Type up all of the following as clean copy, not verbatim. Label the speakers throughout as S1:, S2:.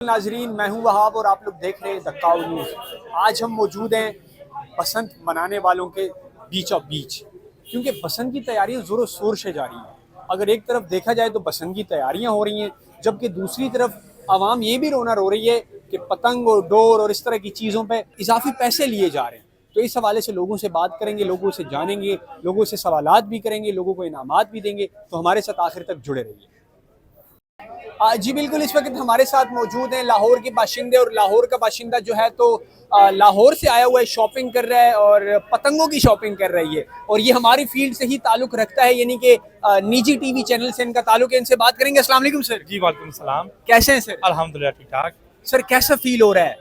S1: नाजरीन, मैं हूं वहाब और आप लोग देख रहे हैं द काउ न्यूज़। आज हम मौजूद हैं बसंत मनाने वालों के बीचों बीच, क्योंकि बसंत की तैयारियां ज़ोरों शोर से जारी हैं। अगर एक तरफ देखा जाए तो बसंत की तैयारियां हो रही हैं, जबकि दूसरी तरफ आवाम ये भी रोना रो रही है कि पतंग और डोर और इस तरह की चीज़ों पर इजाफी पैसे लिए जा रहे हैं। तो इस हवाले से लोगों से बात करेंगे, लोगों से जानेंगे, लोगों से सवालात भी करेंगे, लोगों को इनामात भी देंगे। तो हमारे साथ आखिर तक जुड़े रहिए। जी बिल्कुल, इस वक्त हमारे साथ मौजूद हैं लाहौर के बाशिंदे, और लाहौर का बाशिंदा जो है तो लाहौर से आया हुआ है, शॉपिंग कर रहा है और पतंगों की शॉपिंग कर रही है, और ये हमारी फील्ड से ही ताल्लुक रखता है, यानी कि निजी टीवी चैनल से इनका ताल्लुक है। इनसे बात करेंगे। अस्सलाम वालेकुम सर।
S2: जी वालेकुम सलाम।
S1: कैसे हैं सर?
S2: अल्हम्दुलिल्लाह ठीक ठाक।
S1: सर कैसा फील हो रहा है?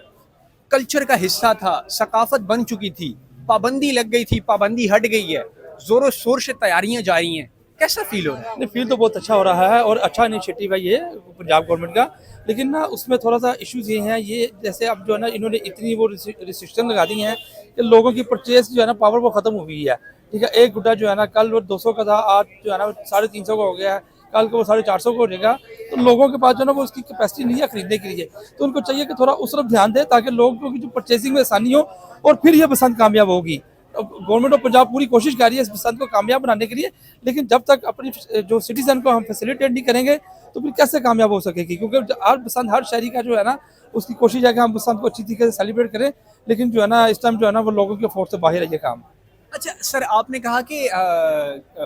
S1: कल्चर का हिस्सा था, सकाफत बन चुकी थी, पाबंदी लग गई थी, पाबंदी हट गई है, जोरों शोर से तैयारियां जारी हैं, कैसा फील हो रहा है?
S2: नहीं, फील तो बहुत अच्छा हो रहा है और अच्छा इनिशिएटिव है ये पंजाब गवर्नमेंट का। लेकिन ना उसमें थोड़ा सा इश्यूज ये हैं, ये जैसे अब जो है ना इन्होंने इतनी वो रिस्ट्रिक्शन लगा दी हैं कि लोगों की परचेज जो है ना पावर वो खत्म हो गई है। ठीक है, एक गुड्डा जो है ना कल वो 200 का था, आज जो है ना 350 का हो गया है, कल को वो 450 को हो जाएगा। तो लोगों के पास जो है ना वो उसकी कैपेसिटी नहीं है खरीदने के लिए। तो उनको चाहिए कि थोड़ा उस तरफ ध्यान दें ताकि लोगों की जो परचेसिंग में आसानी हो और फिर ये पसंद कामयाब होगी। गवर्नमेंट ऑफ पंजाब पूरी कोशिश कर रही है इस पसंद को कामयाब बनाने के लिए, लेकिन जब तक अपनी जो सिटीजन को हम फैसिलिटेट नहीं करेंगे तो फिर कैसे कामयाब हो सकेगी। क्योंकि हर पसंद हर शहरी का जो है ना उसकी कोशिश है कि हम पसंद को अच्छी तरीके से सेलिब्रेट करें, लेकिन जो है ना इस टाइम जो है ना वो लोगों के अफोर्ड से बाहर है ये काम।
S1: अच्छा सर, आपने कहा कि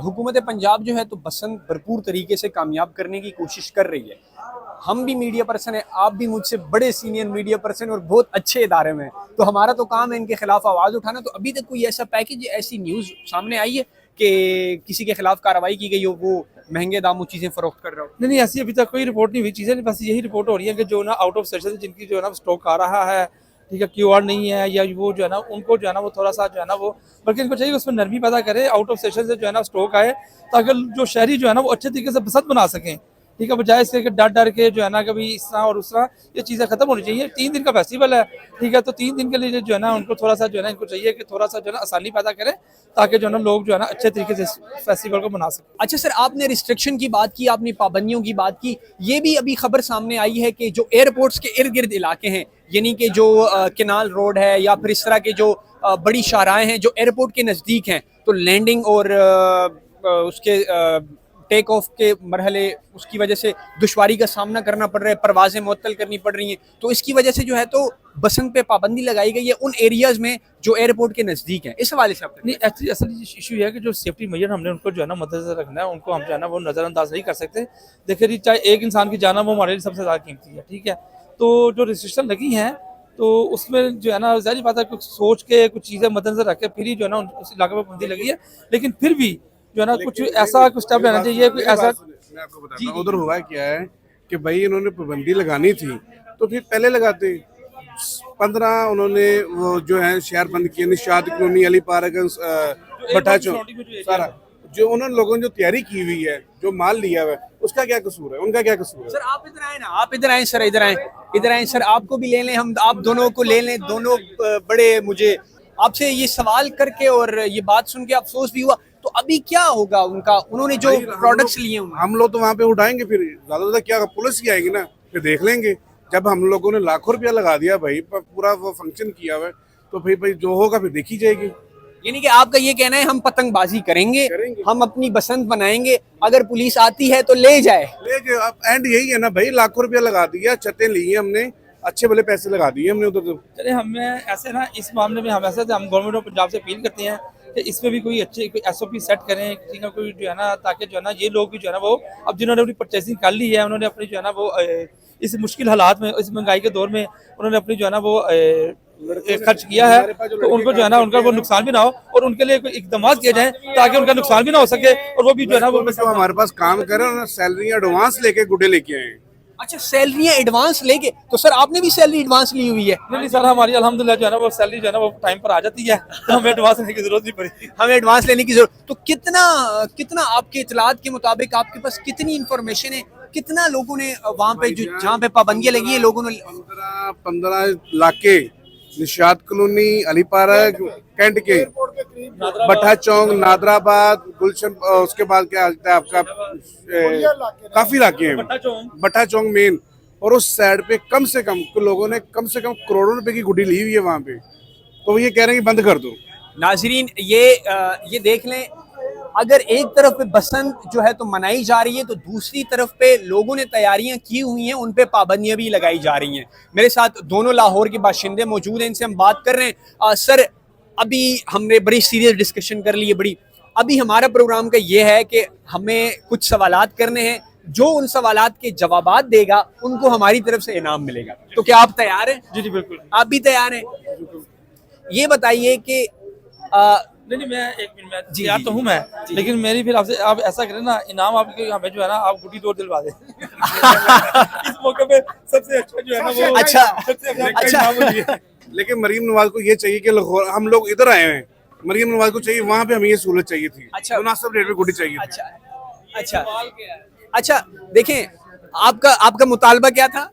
S1: हुकूमत पंजाब जो है तो बसंत भरपूर तरीके से कामयाब करने की कोशिश कर रही है। हम भी मीडिया पर्सन है, आप भी मुझसे बड़े सीनियर मीडिया पर्सन और बहुत अच्छे इदारे में, तो हमारा तो काम है इनके खिलाफ आवाज़ उठाना। तो अभी तक कोई ऐसा पैकेज, ऐसी न्यूज़ सामने आई है कि किसी के खिलाफ कार्रवाई की गई हो, वो महंगे दामों चीज़ें फरोख्त कर रहा हो?
S2: नहीं, ऐसी अभी तक कोई रिपोर्ट नहीं हुई चीज़ें, बस यही रिपोर्ट हो रही है कि जो ना आउट ऑफ सेशन जिनकी जो है ना स्टॉक आ रहा है, ठीक है, क्यूआर नहीं है या वो जो है ना उनको जो है ना वो थोड़ा सा जो है ना वो, बल्कि इनको चाहिए उसमें नरमी पैदा करे, आउट ऑफ सेशन से जो है ना स्टॉक आए ताकि जो शहरी जो है ना वो अच्छे तरीके से पसंद बना सकें। ठीक है, बजाय इसके डर डर के जो है ना कभी इस तरह और उस तरह, ये चीज़ें खत्म होनी चाहिए। 3 दिन का फेस्टिवल है, ठीक है, तो 3 दिन के लिए जो है ना उनको थोड़ा सा जो है ना इनको चाहिए कि थोड़ा सा जो है ना आसानी पैदा करें ताकि जो है ना लोग जो है ना अच्छे तरीके से फेस्टिवल को मना सकें।
S1: अच्छा सर, आपने रिस्ट्रिक्शन की बात की, आपने पाबंदियों की बात की, ये भी अभी खबर सामने आई है कि जो एयरपोर्ट्स के इर्द गिर्द इलाके हैं, यानी कि जो केनाल रोड है या फिर इस तरह के जो बड़ी शाहराएं हैं जो एयरपोर्ट के नज़दीक हैं, तो लैंडिंग और उसके टेक ऑफ के मरहले, उसकी वजह से दुश्वारी का सामना करना पड़ रहा है, परवाज़ें मुअत्तल करनी पड़ रही हैं। तो इसकी वजह से जो है तो बसंत पे पाबंदी लगाई गई है उन एरियाज़ में जो एयरपोर्ट के नज़दीक हैं। इस हवाले से आपने?
S2: नहीं, एक्चुअली असल इशू ये है कि जो सेफ्टी मेजर हमने उनको जो है ना मद्देनजर रखना है, उनको हम जो है ना वो नज़रअंदाज नहीं कर सकते। देखिए जी, चाहे एक इंसान की जान वो हमारे लिए सबसे ज़्यादा कीमती है। ठीक है, तो जो रिस्ट्रिक्शन लगी हैं तो उसमें जो है ना ज़ाहिर बात है कुछ सोच के कुछ चीज़ें मद्देनजर रख के फिर ही जो है ना उस इलाके में पाबंदी लगी है। लेकिन फिर भी जो है ना कुछ ऐसा कुछ स्टेप लेना चाहिए, कोई ऐसा।
S3: मैं आपको बताता हूँ उधर हुआ क्या है कि भाई इन्होंने पाबंदी लगानी थी तो फिर पहले लगाते। 15 उन्होंने वो जो है शहर बंद किए, निशाद कॉलोनी, अली पार्क, भट्टा चौक, सारा जो उन्होंने लोगों ने जो तैयारी की हुई है, जो माल लिया हुआ है, उसका क्या कसूर है, उनका क्या कसूर है?
S1: सर आप इधर आए ना, आप इधर आए सर, इधर आए, इधर आए सर, आपको भी ले लें हम, आप दोनों को ले लें। दोनों बड़े, मुझे आपसे ये सवाल करके और ये बात सुन के अफसोस भी हुआ। तो अभी क्या होगा उनका, उन्होंने जो प्रोडक्ट्स लिए हैं
S3: हम लोग तो वहाँ पे उठाएंगे, फिर ज्यादा क्या पुलिस की आएगी ना, फिर देख लेंगे। जब हम लोगों ने लाखों रुपया लगा दिया भाई, पूरा वो फंक्शन किया हुआ है, तो फिर भाई जो होगा फिर देखी जाएगी।
S1: यानी कि आपका ये कहना है हम पतंगबाजी करेंगे, हम अपनी बसंत बनाएंगे, अगर पुलिस आती है तो ले जाए।
S3: अब एंड यही है ना भाई, लाखों रुपया लगा दिया, छतें ली है हमने, अच्छे भले पैसे लगा दिए हमने उधर। तो
S2: चले हमें ऐसे ना इस मामले में हम ऐसे हम गवर्नमेंट ऑफ पंजाब से अपील करते हैं कि इसमें भी कोई अच्छे कोई SOP सेट करें, ठीक है, कोई जो है ना, ताकि जो है ना ये लोग भी जो है ना वो अब जिन्होंने अपनी परचेसिंग कर ली है, उन्होंने अपनी जो है ना वो इस मुश्किल हालात में, इस महंगाई के दौर में उन्होंने अपनी जो है ना वो खर्च किया है, तो उनको जो है ना उनका वो नुकसान भी ना हो और उनके लिए कोई इकदाम किए जाए ताकि उनका नुकसान भी ना हो सके और वो भी जो है ना वो
S3: जो हमारे पास काम करे उन्होंने सैलरी एडवांस लेके गुड्डे लेके आए।
S1: अच्छा, सैलरियां एडवांस लेके? तो सर आपने भी सैलरी एडवांस ली हुई है?
S2: नहीं सर, हमारी अल्हम्दुलिल्लाह जो है ना वो सैलरी जो है ना वो टाइम पर आ जाती है, तो हमें एडवांस लेने की जरूरत नहीं पड़ी।
S1: हमें एडवांस लेने की जरूरत? तो कितना कितना आपके इतलात के मुताबिक आपके पास कितनी इंफॉर्मेशन है, कितना लोगों ने वहाँ पे जो जहाँ पे पाबंदियां लगी है लोगों ने?
S3: 15 लाख के Nishat Colony, Ali Park, Cantt के, भट्टा चौक, नादराबाद, गुलशन, उसके बाद क्या आता है आपका, काफी इलाके हैं, भट्टा चौक मेन, और उस साइड पे कम से कम लोगों ने कम से कम करोड़ों रुपए की गुड्डी ली हुई है वहाँ पे, तो वो ये कह रहे हैं कि बंद कर दो।
S1: नाजरीन ये देख लें, अगर एक तरफ पे बसंत जो है तो मनाई जा रही है, तो दूसरी तरफ पे लोगों ने तैयारियां की हुई हैं, उन पे पाबंदियां भी लगाई जा रही हैं। मेरे साथ दोनों लाहौर के बाशिंदे मौजूद हैं, इनसे हम बात कर रहे हैं। सर, अभी हमने बड़ी सीरियस डिस्कशन कर ली है, अभी हमारा प्रोग्राम का ये है कि हमें कुछ सवालात करने हैं, जो उन सवालात के जवाबात देगा उनको हमारी तरफ से इनाम मिलेगा। तो क्या आप तैयार हैं?
S2: जी जी बिल्कुल।
S1: आप भी तैयार हैं? ये बताइए कि
S2: नहीं मैं एक मिनट में
S1: जी,
S2: तैयार
S1: जी,
S2: तो हूँ मैं, लेकिन मेरी फिर आपसे आप ऐसा करें ना, इनाम आपके हमें जो है ना आप गुड्डी डोर दिलवा दें। इस मौके पे सबसे अच्छा जो है ना वो
S1: अच्छा,
S2: सबसे
S1: अच्छा।
S2: इनाम वो दिए।
S3: लेकिन मरीम नवाज को ये चाहिए कि हम लोग इधर आए हैं, मरीम नवाज को चाहिए वहाँ पे हमें ये सहूलत चाहिए थी,
S1: अच्छा।
S3: मुनासिब रेट में गुड्डी चाहिए थी।
S1: अच्छा, अच्छा, देखें, आपका मुतालबा क्या था?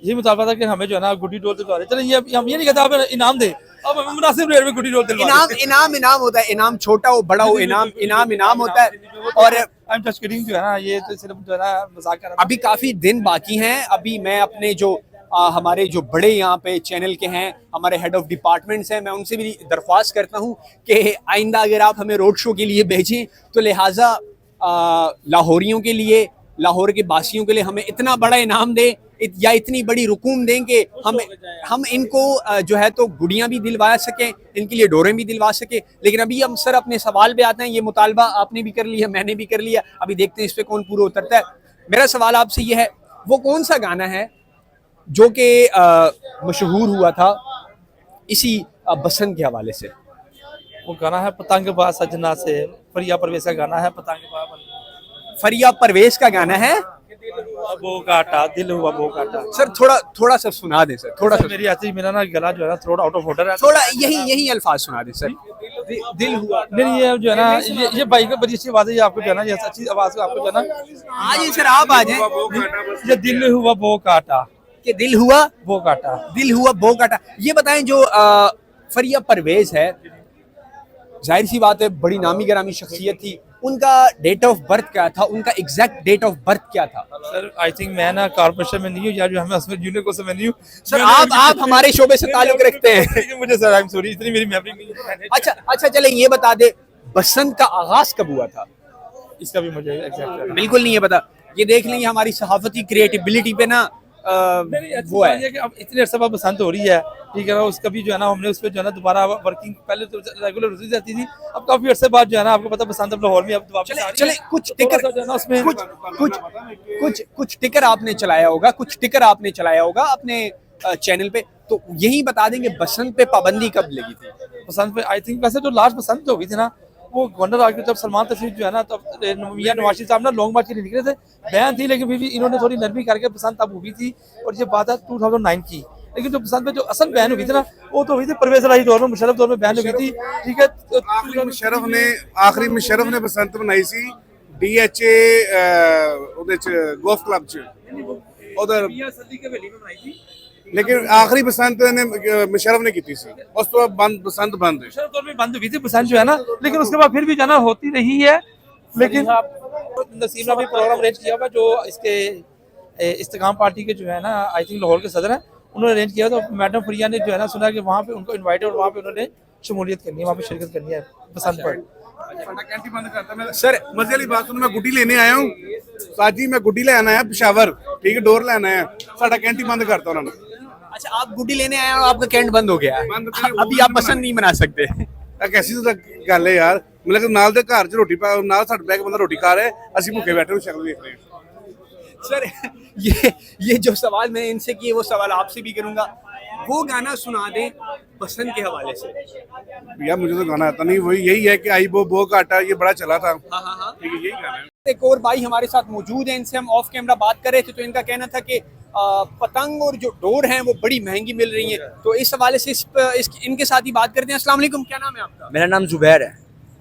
S2: ये मुताबिक था कि हमें जो है ना गुड्डी डोर दिलवा दें। चलो ये हम ये नहीं कहते आप इनाम दें, अब हमें मुनासिब रेट में गुड्डी डोर दिलवा दें।
S1: इनाम होता है, इनाम छोटा हो बड़ा हो, इनाम होता है। और
S2: आई एम जस्ट किडिंग जो है ना, ये तो सिर्फ जो है ना मजाक कर रहा
S1: अभी काफी दिन बाकी हैं। अभी मैं अपने जो हमारे जो बड़े यहाँ पे चैनल के हैं, हमारे हेड ऑफ डिपार्टमेंट्स हैं, मैं उनसे भी दरख्वास्त करता हूँ कि आइंदा अगर आप हमें रोड शो के लिए भेजें तो लिहाजा लाहौरियों के लिए, लाहौर के बासियों के लिए हमें इतना बड़ा इनाम दें या इतनी बड़ी रुकूम दें कि हम इनको जो है तो गुड़ियाँ भी दिलवा सकें, इनके लिए डोरें भी दिलवा सकें। लेकिन अभी हम सर अपने सवाल पे आते हैं। ये मुतालबा आपने भी कर लिया, मैंने भी कर लिया, अभी देखते हैं इस पे कौन पूरा उतरता है। मेरा सवाल आपसे ये है, वो कौन सा गाना है जो कि मशहूर हुआ था इसी बसंत के हवाले से?
S2: वो गाना है पतंगबाज सजना से, फरिया परवेज का गाना है पतंगबाज।
S1: फरिया परवेज का गाना है।
S2: वो काटा दिल हुआ वो काटा।
S1: सर थोड़ा सा सुना दें सर, थोड़ा सा।
S2: मेरी ऐसी मेरा ना गला जो है ना थोड़ा आउट ऑफ ऑर्डर है,
S1: थोड़ा यही अल्फाज सुना दें सर। दिल हुआ।
S2: नहीं ये जो है ना ये भाई का बड़ी अच्छी आवाज है, ये आपको जो है ना ये अच्छी आवाज आपको जो है ना,
S1: आज सर आप आ जाएं।
S2: ये दिल हुआ वो काटा,
S1: कि दिल हुआ
S2: वो काटा।
S1: दिल हुआ बो काटा। ये बताएं, जो फरिया परवेज है, जाहिर सी बात है बड़ी नामी गिरामी शख्सियत थी, उनका डेट ऑफ बर्थ क्या था? उनका एग्जैक्ट डेट ऑफ बर्थ क्या था?
S2: सर आई थिंक मैं ना कॉर्पोरेशन में नहीं हूँ या जो हमें उसमें जूनियर को समय नहीं हूँ
S1: सर। आप हमारे शोबे से ताल्लुक रखते हैं।
S2: मुझे सर आई एम सॉरी, इतनी मेरी मेमोरी नहीं है।
S1: अच्छा, चले ये बता दे, बसंत का आगाज कब हुआ था?
S2: इसका भी मुझे एग्जैक्ट
S1: बिल्कुल नहीं है पता। ये देख लेंगे हमारी सहाफती क्रिएटिबिलिटी पे ना वो है
S2: कि अब इतने अरसे बाद बसंत हो रही है, ठीक है ना, उसका भी जो है ना हमने उस पर जो है ना दोबारा वर्किंग, पहले तो रेगुलर रोटी जाती थी, अब काफी अरसे बाद जो है ना आपको पता बसंत अब लाहौर में अब वापस आ रही है।
S1: चले कुछ टिकर
S2: जो है ना उसमें
S1: कुछ टिकर आपने चलाया होगा, अपने चैनल पे, तो यही बता देंगे बसंत पे पाबंदी कब लगी थी?
S2: बसंत पे आई थिंक वैसे जो लास्ट बसंत हो गई थी ना, वो गवर्नर आके जब सलमान तफरीक जो है ना, तब मियां नवाज शरीफ साहब ना लॉन्ग मार्च के लिए निकले थे, बैन थी, लेकिन फिर भी इन्होंने थोड़ी नरमी करके बसंत तब हुई थी। और ये बात है 2009 की, लेकिन जो बसंत में जो असल बैन हुई थी ना, वो तो हुई थी परवेज इलाही दौर में, मुशर्रफ दौर में बैन हुई थी, ठीक है।
S3: आखिरी मुशर्रफ ने बसंत बनाई सी DHA ਉਹਦੇ ਚ गोल्फ क्लब ਚ उधर, लेकिन आखिरी बसंत ने मुशर्रफ ने की थी, उस तो बसंत बंद है।
S2: मुशर्रफ दौर में बंद हुई थी बसंत जो है ना, लेकिन उसके बाद फिर भी जो है ना होती रही है। लेकिन नसीम ने भी प्रोग्राम अरेंज किया हुआ, जो इसके इस्तेकाम पार्टी के जो है ना आई थिंक लाहौर के सदर हैं, उन्होंने अरेंज किया। तो मैडम फरिया ने जो है ना सुना कि वहाँ पे उनको इनवाइट और वहाँ पे उन्होंने शमूलियत करनी है, वहाँ पे शिरकत करनी है बसंत पर।
S3: सर मजे वाली बात सुनो, मैं गुड्डी लेने आया हूँ साजी, मैं गुड्डी लेना आया पेशावर, ठीक है, डोर लेना है, साडा कैंटी बंद करता उन्होंने।
S1: अच्छा, आप गुड्डी लेने आए और आपका कैंट बंद हो गया है, अभी आप पसंद नहीं बना सकते।
S3: कैसी तो गल है यार, मतलब नाल दे घर च रोटी पा नाल साडे बैग बंदा रोटी खा रहा है, ਅਸੀਂ भूखे बैठे हुए शक्ल देख रहे हैं।
S1: सर ये जो सवाल मैंने इनसे किए वो सवाल आपसे भी करूंगा। वो गाना सुना दें बसंत के हवाले से।
S3: भैया मुझे तो गाना आता नहीं, वही यही है कि आई बो काटा, ये बड़ा चला था।
S1: हाँ।
S3: ठीक है, यही गाना है।
S1: एक और भाई हमारे साथ मौजूद हैं, इनसे हम ऑफ कैमरा बात कर रहे थे, तो इनका कहना था कि पतंग और जो डोर हैं वो बड़ी महंगी मिल रही हैं, तो इस हवाले से इनके साथ ही बात करते हैं। अस्सलाम वालेकुम, क्या नाम है आपका?
S4: मेरा नाम जुबैर है।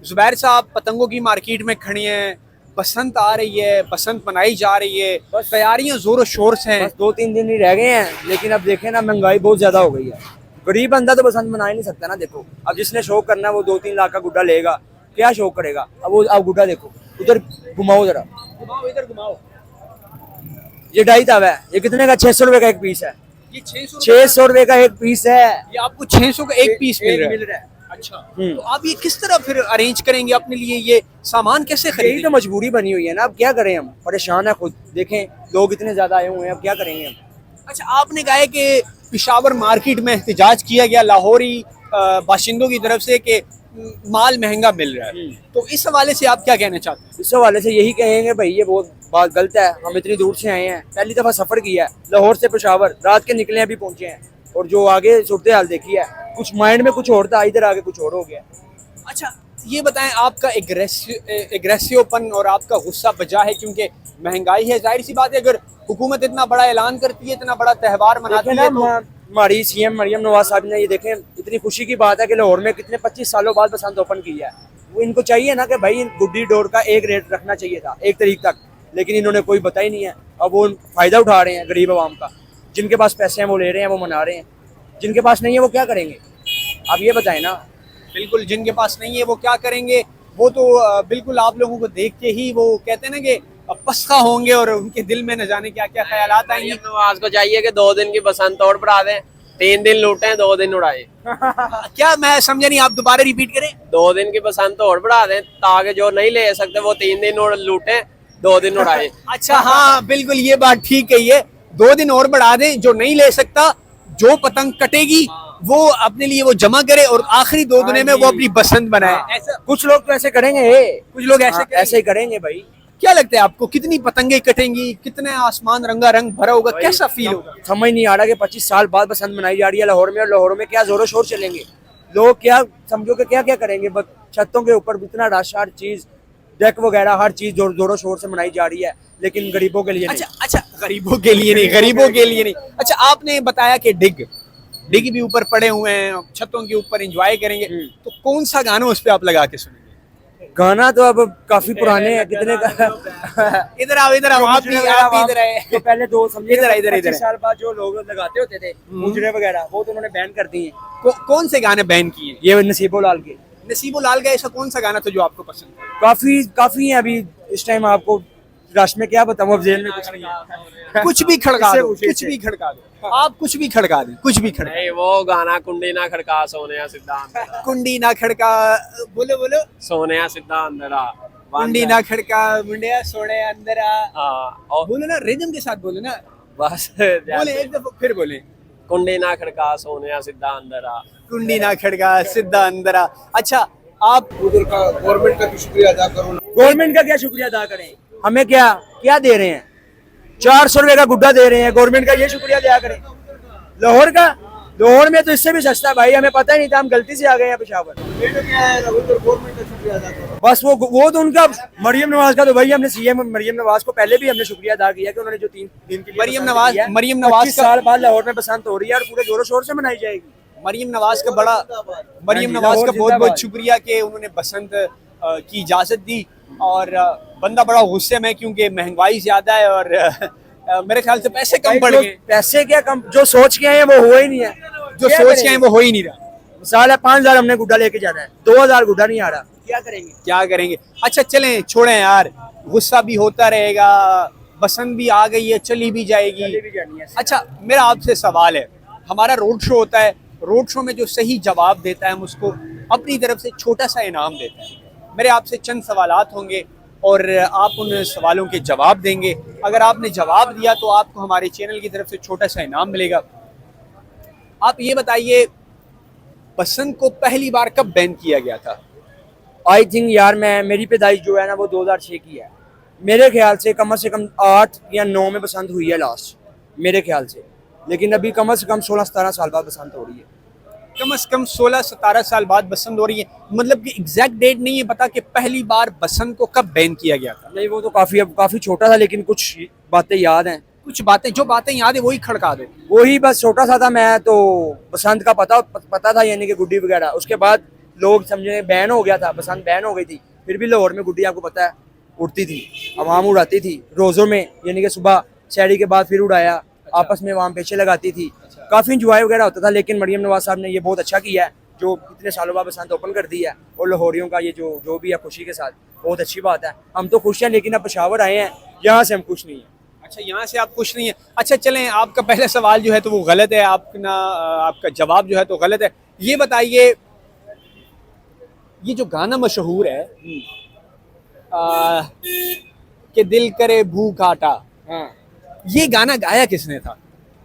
S1: जुबैर साहब, पतंगों की मार्केट में खड़ी हैं, बसंत आ रही है, बसंत मनाई जा रही है, बस तैयारियां जोरों शोर से हैं।
S4: बस 2-3 दिन ही रह गए हैं, लेकिन अब देखें ना महंगाई बहुत ज्यादा हो गई है। गरीब बंदा तो बसंत मना ही नहीं सकता ना। देखो अब जिसने शौक करना है वो 2-3 लाख का गुड्डा लेगा, क्या शौक करेगा? अब वो आप गुड्डा देखो, उधर घुमाओ जरा,
S1: घुमाओ, इधर घुमाओ।
S4: ये 2.5 तवा है, ये कितने का? 600 रुपए का एक पीस है।
S1: ये
S4: 600 रुपए का एक पीस है।
S1: ये आपको 600 का एक पीस मिल रहा है। अच्छा, तो आप ये किस तरह फिर अरेंज करेंगे अपने लिए, ये सामान कैसे
S4: यही
S1: खरीदेंगे?
S4: तो मजबूरी बनी हुई है ना, अब क्या करें, हम परेशान है खुद, देखें लोग इतने ज्यादा आए हुए हैं, अब क्या करेंगे हम।
S1: अच्छा, आपने कहा है कि पिशावर मार्केट में एहतजाज किया गया लाहौरी बाशिंदों की तरफ से कि माल महंगा मिल रहा है, तो इस हवाले से आप क्या कहना चाहते हैं?
S4: इस हवाले से यही कहेंगे भाई, ये बहुत बात गलत है। हम इतनी दूर से आए हैं, पहली दफा सफर किया है लाहौर से पेशावर, रात के निकले अभी पहुंचे हैं, और जो आगे सूरत हाल देखी है, कुछ माइंड में कुछ और था, इधर आगे कुछ और हो गया।
S1: अच्छा, ये बताएं, आपका एग्रेसिवपन और आपका गुस्सा बजा है क्योंकि महंगाई है। जाहिर सी बात है, अगर हुकूमत इतना बड़ा ऐलान करती है, इतना बड़ा त्यौहार मनाती
S4: देखें
S1: है,
S4: ना,
S1: तो
S4: हमारी सीएम मरियम नवाज साहब ने, ये देखें इतनी खुशी की बात है कि लाहौर में कितने 25 सालों बाद बसंत ओपन किया है। वो इनको चाहिए ना कि भाई गुड्डी डोर का एक रेट रखना चाहिए था 1 तारीख तक, लेकिन इन्होंने कोई बता ही नहीं है। अब वो फायदा उठा रहे हैं गरीब आवाम का, जिनके पास पैसे हैं वो ले रहे हैं, वो मना रहे हैं, जिनके पास नहीं है वो क्या करेंगे, आप ये बताएं ना।
S1: बिल्कुल, जिनके पास नहीं है वो क्या करेंगे, वो तो बिल्कुल आप लोगों को देख के ही वो कहते हैं ना कि पस्खा होंगे और उनके दिल में न जाने क्या क्या ख्यालात आएंगे।
S5: नवाज को चाहिए कि 2 दिन की बसंत और बढ़ा दें, 3 दिन लूटें 2 दिन उड़ाए।
S1: क्या, मैं समझा नहीं, आप दोबारा रिपीट करें।
S5: 2 दिन की बसंत और बढ़ा दें ताकि जो नहीं ले सकते वो 3 दिन और लूटें, 2 दिन उड़ाए।
S1: अच्छा, हाँ बिल्कुल, ये बात ठीक कही है, 2 दिन और बढ़ा दें, जो नहीं ले सकता, जो पतंग कटेगी वो अपने लिए वो जमा करे और आखिरी 2 दिन में वो अपनी बसंत बनाए। ऐसा
S4: कुछ लोग तो ऐसे करेंगे,
S1: कुछ लोग ऐसे करेंगे।
S4: ऐसे ही करेंगे भाई।
S1: क्या लगता है आपको, कितनी पतंगे कटेंगी, कितने आसमान रंगा रंग भरा होगा, कैसा फील होगा?
S4: समझ नहीं आ रहा कि 25 साल बाद बसंत मनाई जा रही है लाहौर में, और लाहौर में क्या जोरों शोर चलेंगे लोग, क्या समझो कि क्या क्या करेंगे। छतों के ऊपर इतना रश, हर चीज डेक वगैरह हर चीज जोरों शोर से मनाई जा रही है, लेकिन गरीबों के लिए नहीं।
S1: अच्छा, गरीबों के लिए नहीं, गरीबों के लिए नहीं। अच्छा, आपने बताया कि डिग भी ऊपर पड़े हुए हैं, छतों के ऊपर एंजॉय करेंगे, तो कौन सा गाना उस पे आप लगा के सुनेंगे?
S4: गाना तो अब काफी पुराने हैं, कितने का
S1: इधर आओ, इधर आओ, आप भी इधर आए।
S4: तो पहले दो समझे,
S1: इधर
S4: 25 साल बाद जो लोग लगाते होते थे मुजरे वगैरह, वो तो उन्होंने बैन कर दिए।
S1: कौन से गाने बैन किए?
S4: ये नसीबो लाल के।
S1: नसीबो लाल का ऐसा कौन सा गाना था जो आपको पसंद है?
S4: काफी है अभी इस टाइम, आपको रश में क्या बताऊं, अब जेल में कुछ नहीं है।
S1: कुछ भी खड़का दो,
S4: इससे
S1: कुछ भी खड़का दो, आप कुछ भी खड़का दें, कुछ भी खड़का।
S5: नहीं, वो गाना कुंडी ना खड़का सोने सिद्धांत,
S1: कुंडी ना खड़का, बोलो बोलो,
S5: सोने सिद्धांत अंदरा,
S1: कुंडी ना खड़का मुंडिया सोने अंदर आ।
S5: हाँ, और
S1: बोलो ना, रिदम के साथ बोलो ना,
S5: बस
S1: बोले एक दफा फिर बोले,
S5: कुंडी ना खड़का सोने सिद्धांत अंदरा।
S1: कुंडी ना खड़का सीधा अंदर आ। अच्छा, आप
S3: उधर का गवर्नमेंट का भी शुक्रिया अदा करो।
S4: गवर्नमेंट का क्या शुक्रिया अदा करें, हमें क्या दे रहे हैं, 400 रुपए का गुड्डा दे रहे हैं, गवर्नमेंट का ये शुक्रिया अदा करें। लाहौर में तो इससे भी सस्ता है भाई, हमें पता ही नहीं था, हम गलती से आ गए हैं पेशावर। बस वो तो उनका मरियम नवाज का, तो भाई हमने सीएम मरियम नवाज को पहले भी हमने शुक्रिया अदा किया कि उन्होंने जो 3 दिन के लिए
S1: मरियम
S4: बसंत
S1: नवाज-
S4: की है।
S1: मरियम नवाज
S4: 25
S1: का-
S4: साल बाद लाहौर में बसंत हो रही है और पूरे जोरों शोर से मनाई जाएगी।
S1: मरियम नवाज का बहुत
S4: जिंदाबाद।
S1: बहुत शुक्रिया कि उन्होंने बसंत की इजाज़त दी। और बंदा बड़ा गुस्से में, क्योंकि महंगाई ज़्यादा है और मेरे ख्याल से पैसे कम पड़ गए।
S4: पैसे क्या कम, जो सोच के आए हैं वो हुआ ही नहीं है,
S1: जो सोच के आए वो हो ही नहीं रहा।
S4: मिसाल है 5000 हमने गुड्डा लेके जाना है, 2000 गुड्डा नहीं आ रहा, क्या करेंगे।
S1: अच्छा चलें, छोड़ें यार, गुस्सा भी होता रहेगा, बसंत भी आ गई है, चली भी जाएगी। अच्छा, मेरा आपसे सवाल है, हमारा रोड शो होता है, रोड शो में जो सही जवाब देता है हम उसको अपनी तरफ से छोटा सा इनाम देता है। मेरे आपसे चंद सवालात होंगे और आप उन सवालों के जवाब देंगे। अगर आपने जवाब दिया तो आपको हमारे चैनल की तरफ से छोटा सा इनाम मिलेगा। आप ये बताइए, बसंत को पहली बार कब बैन किया गया था?
S4: आई थिंक यार, मेरी पैदाइश जो है ना वो 2006 की है, मेरे ख्याल से कम 8 या 9 में बसंत हुई है लास्ट, मेरे ख्याल से। लेकिन अभी कम से कम 16-17 साल बाद बसंत हो रही है।
S1: कम से कम 16-17 साल बाद बसंत हो रही है, मतलब कि एग्जैक्ट डेट नहीं है पता कि पहली बार बसंत को कब बैन किया गया था।
S4: नहीं, वो तो काफी छोटा था, लेकिन कुछ बातें याद हैं।
S1: कुछ बातें, जो बातें याद है वही खड़का दो।
S4: वही बस छोटा सा था, मैं तो बसंत का पता था, यानी कि गुड्डी वगैरह। उसके बाद लोग समझे बैन हो गया था, बसंत बैन हो गई थी, फिर भी लाहौर में गुड्डी आपको पता है उड़ती थी, अवाम उड़ाती थी रोज़ों में, यानी कि सुबह शहरी के बाद फिर उड़ाया। अच्छा। आपस में अवाम पेशे लगाती थी। अच्छा। काफ़ी इंजॉय वगैरह होता था। लेकिन मरियम नवाज साहब ने ये बहुत अच्छा किया है जो इतने सालों बाद बसंत ओपन कर दी है, और लाहौरियों का ये जो भी है खुशी के साथ, बहुत अच्छी बात है। हम तो खुश हैं, लेकिन अब पेशावर आए हैं, यहाँ से हम खुश नहीं हैं।
S1: अच्छा, यहाँ से आप खुश नहीं है। अच्छा चलें, आपका पहला सवाल जो है तो वो गलत है, आपका जवाब जो है तो गलत है। ये बताइए, ये जो गाना मशहूर है कि दिल करे भूख आटा,
S4: हाँ,
S1: ये गाना गाया किसने था?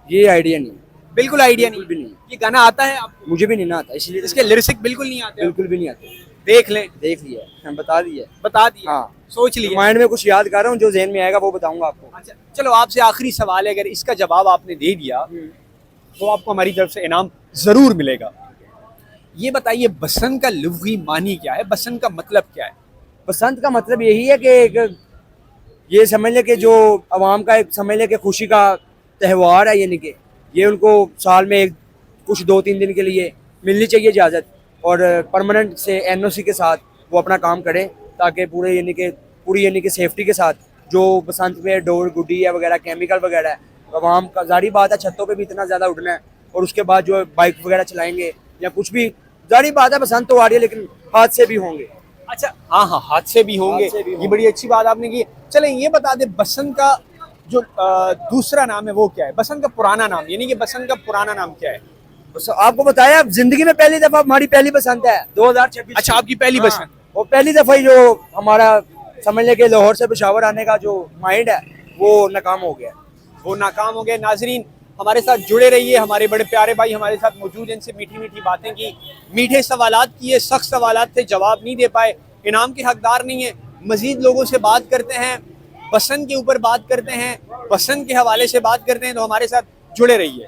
S4: ये आइडिया नहीं,
S1: बिल्कुल आइडिया नहीं।
S4: बिल्कुल भी नहीं।
S1: ये गाना आता है आपको?
S4: मुझे भी नहीं ना आता, इसलिए
S1: इसके लिरिक्स बिल्कुल नहीं आते?
S4: बिल्कुल भी नहीं आते।
S1: देख लें,
S4: देख लिया, हम बता दिए।
S1: बता दिया,
S4: हाँ,
S1: सोच लिया।
S4: माइंड में कुछ याद कर रहा हूँ, जो जहन में आएगा वो बताऊंगा आपको।
S1: अच्छा चलो, आपसे आखिरी सवाल है, अगर इसका जवाब आपने दे दिया तो आपको हमारी तरफ से इनाम जरूर मिलेगा। ये बताइए, बसंत का लुग़वी मानी क्या है? बसंत का मतलब क्या है?
S4: बसंत का मतलब यही है कि ये समझ ले कि जो आवाम का एक समझ ले कि खुशी का त्यौहार है, यानी कि ये उनको साल में कुछ 2-3 दिन के लिए मिलनी चाहिए इजाज़त, और परमानेंट से एनओसी के साथ वो अपना काम करें, ताकि पूरी यानी कि सेफ्टी के साथ जो बसंत में डोर गुड्डी है वगैरह, केमिकल वगैरह है, आवाम का जारी बात है छतों पे भी इतना ज़्यादा उड़ना है, और उसके बाद जो बाइक वगैरह चलाएंगे या कुछ भी, जारी बात है बसंत तो आ रही है लेकिन हादसे भी होंगे।
S1: अच्छा, हाँ, हादसे भी होंगे,
S4: हादसे भी
S1: ये
S4: होंगे।
S1: बड़ी अच्छी बात आपने की। चलें, ये बता दे, बसंत का जो दूसरा नाम है वो क्या है? बसंत का पुराना नाम, यानी कि बसंत का पुराना नाम क्या है?
S4: बस आपको बताया, जिंदगी में पहली दफा हमारी पहली बसंत है 2026।
S1: अच्छा, आपकी पहली बसंत।
S4: वो पहली दफा ही जो हमारा समझ ले कि लाहौर से पेशावर आने का जो माइंड है वो नाकाम हो गया।
S1: वो नाकाम हो गए। नाजरीन, हमारे साथ जुड़े रहिए, हमारे बड़े प्यारे भाई हमारे साथ मौजूद हैं, इनसे मीठी मीठी बातें की, मीठे सवालात किए, सख्त सवालात थे, जवाब नहीं दे पाए, इनाम के हकदार नहीं है। मजीद लोगों से बात करते हैं, बसंत के ऊपर बात करते हैं, बसंत के हवाले से बात करते हैं, तो हमारे साथ जुड़े रहिए।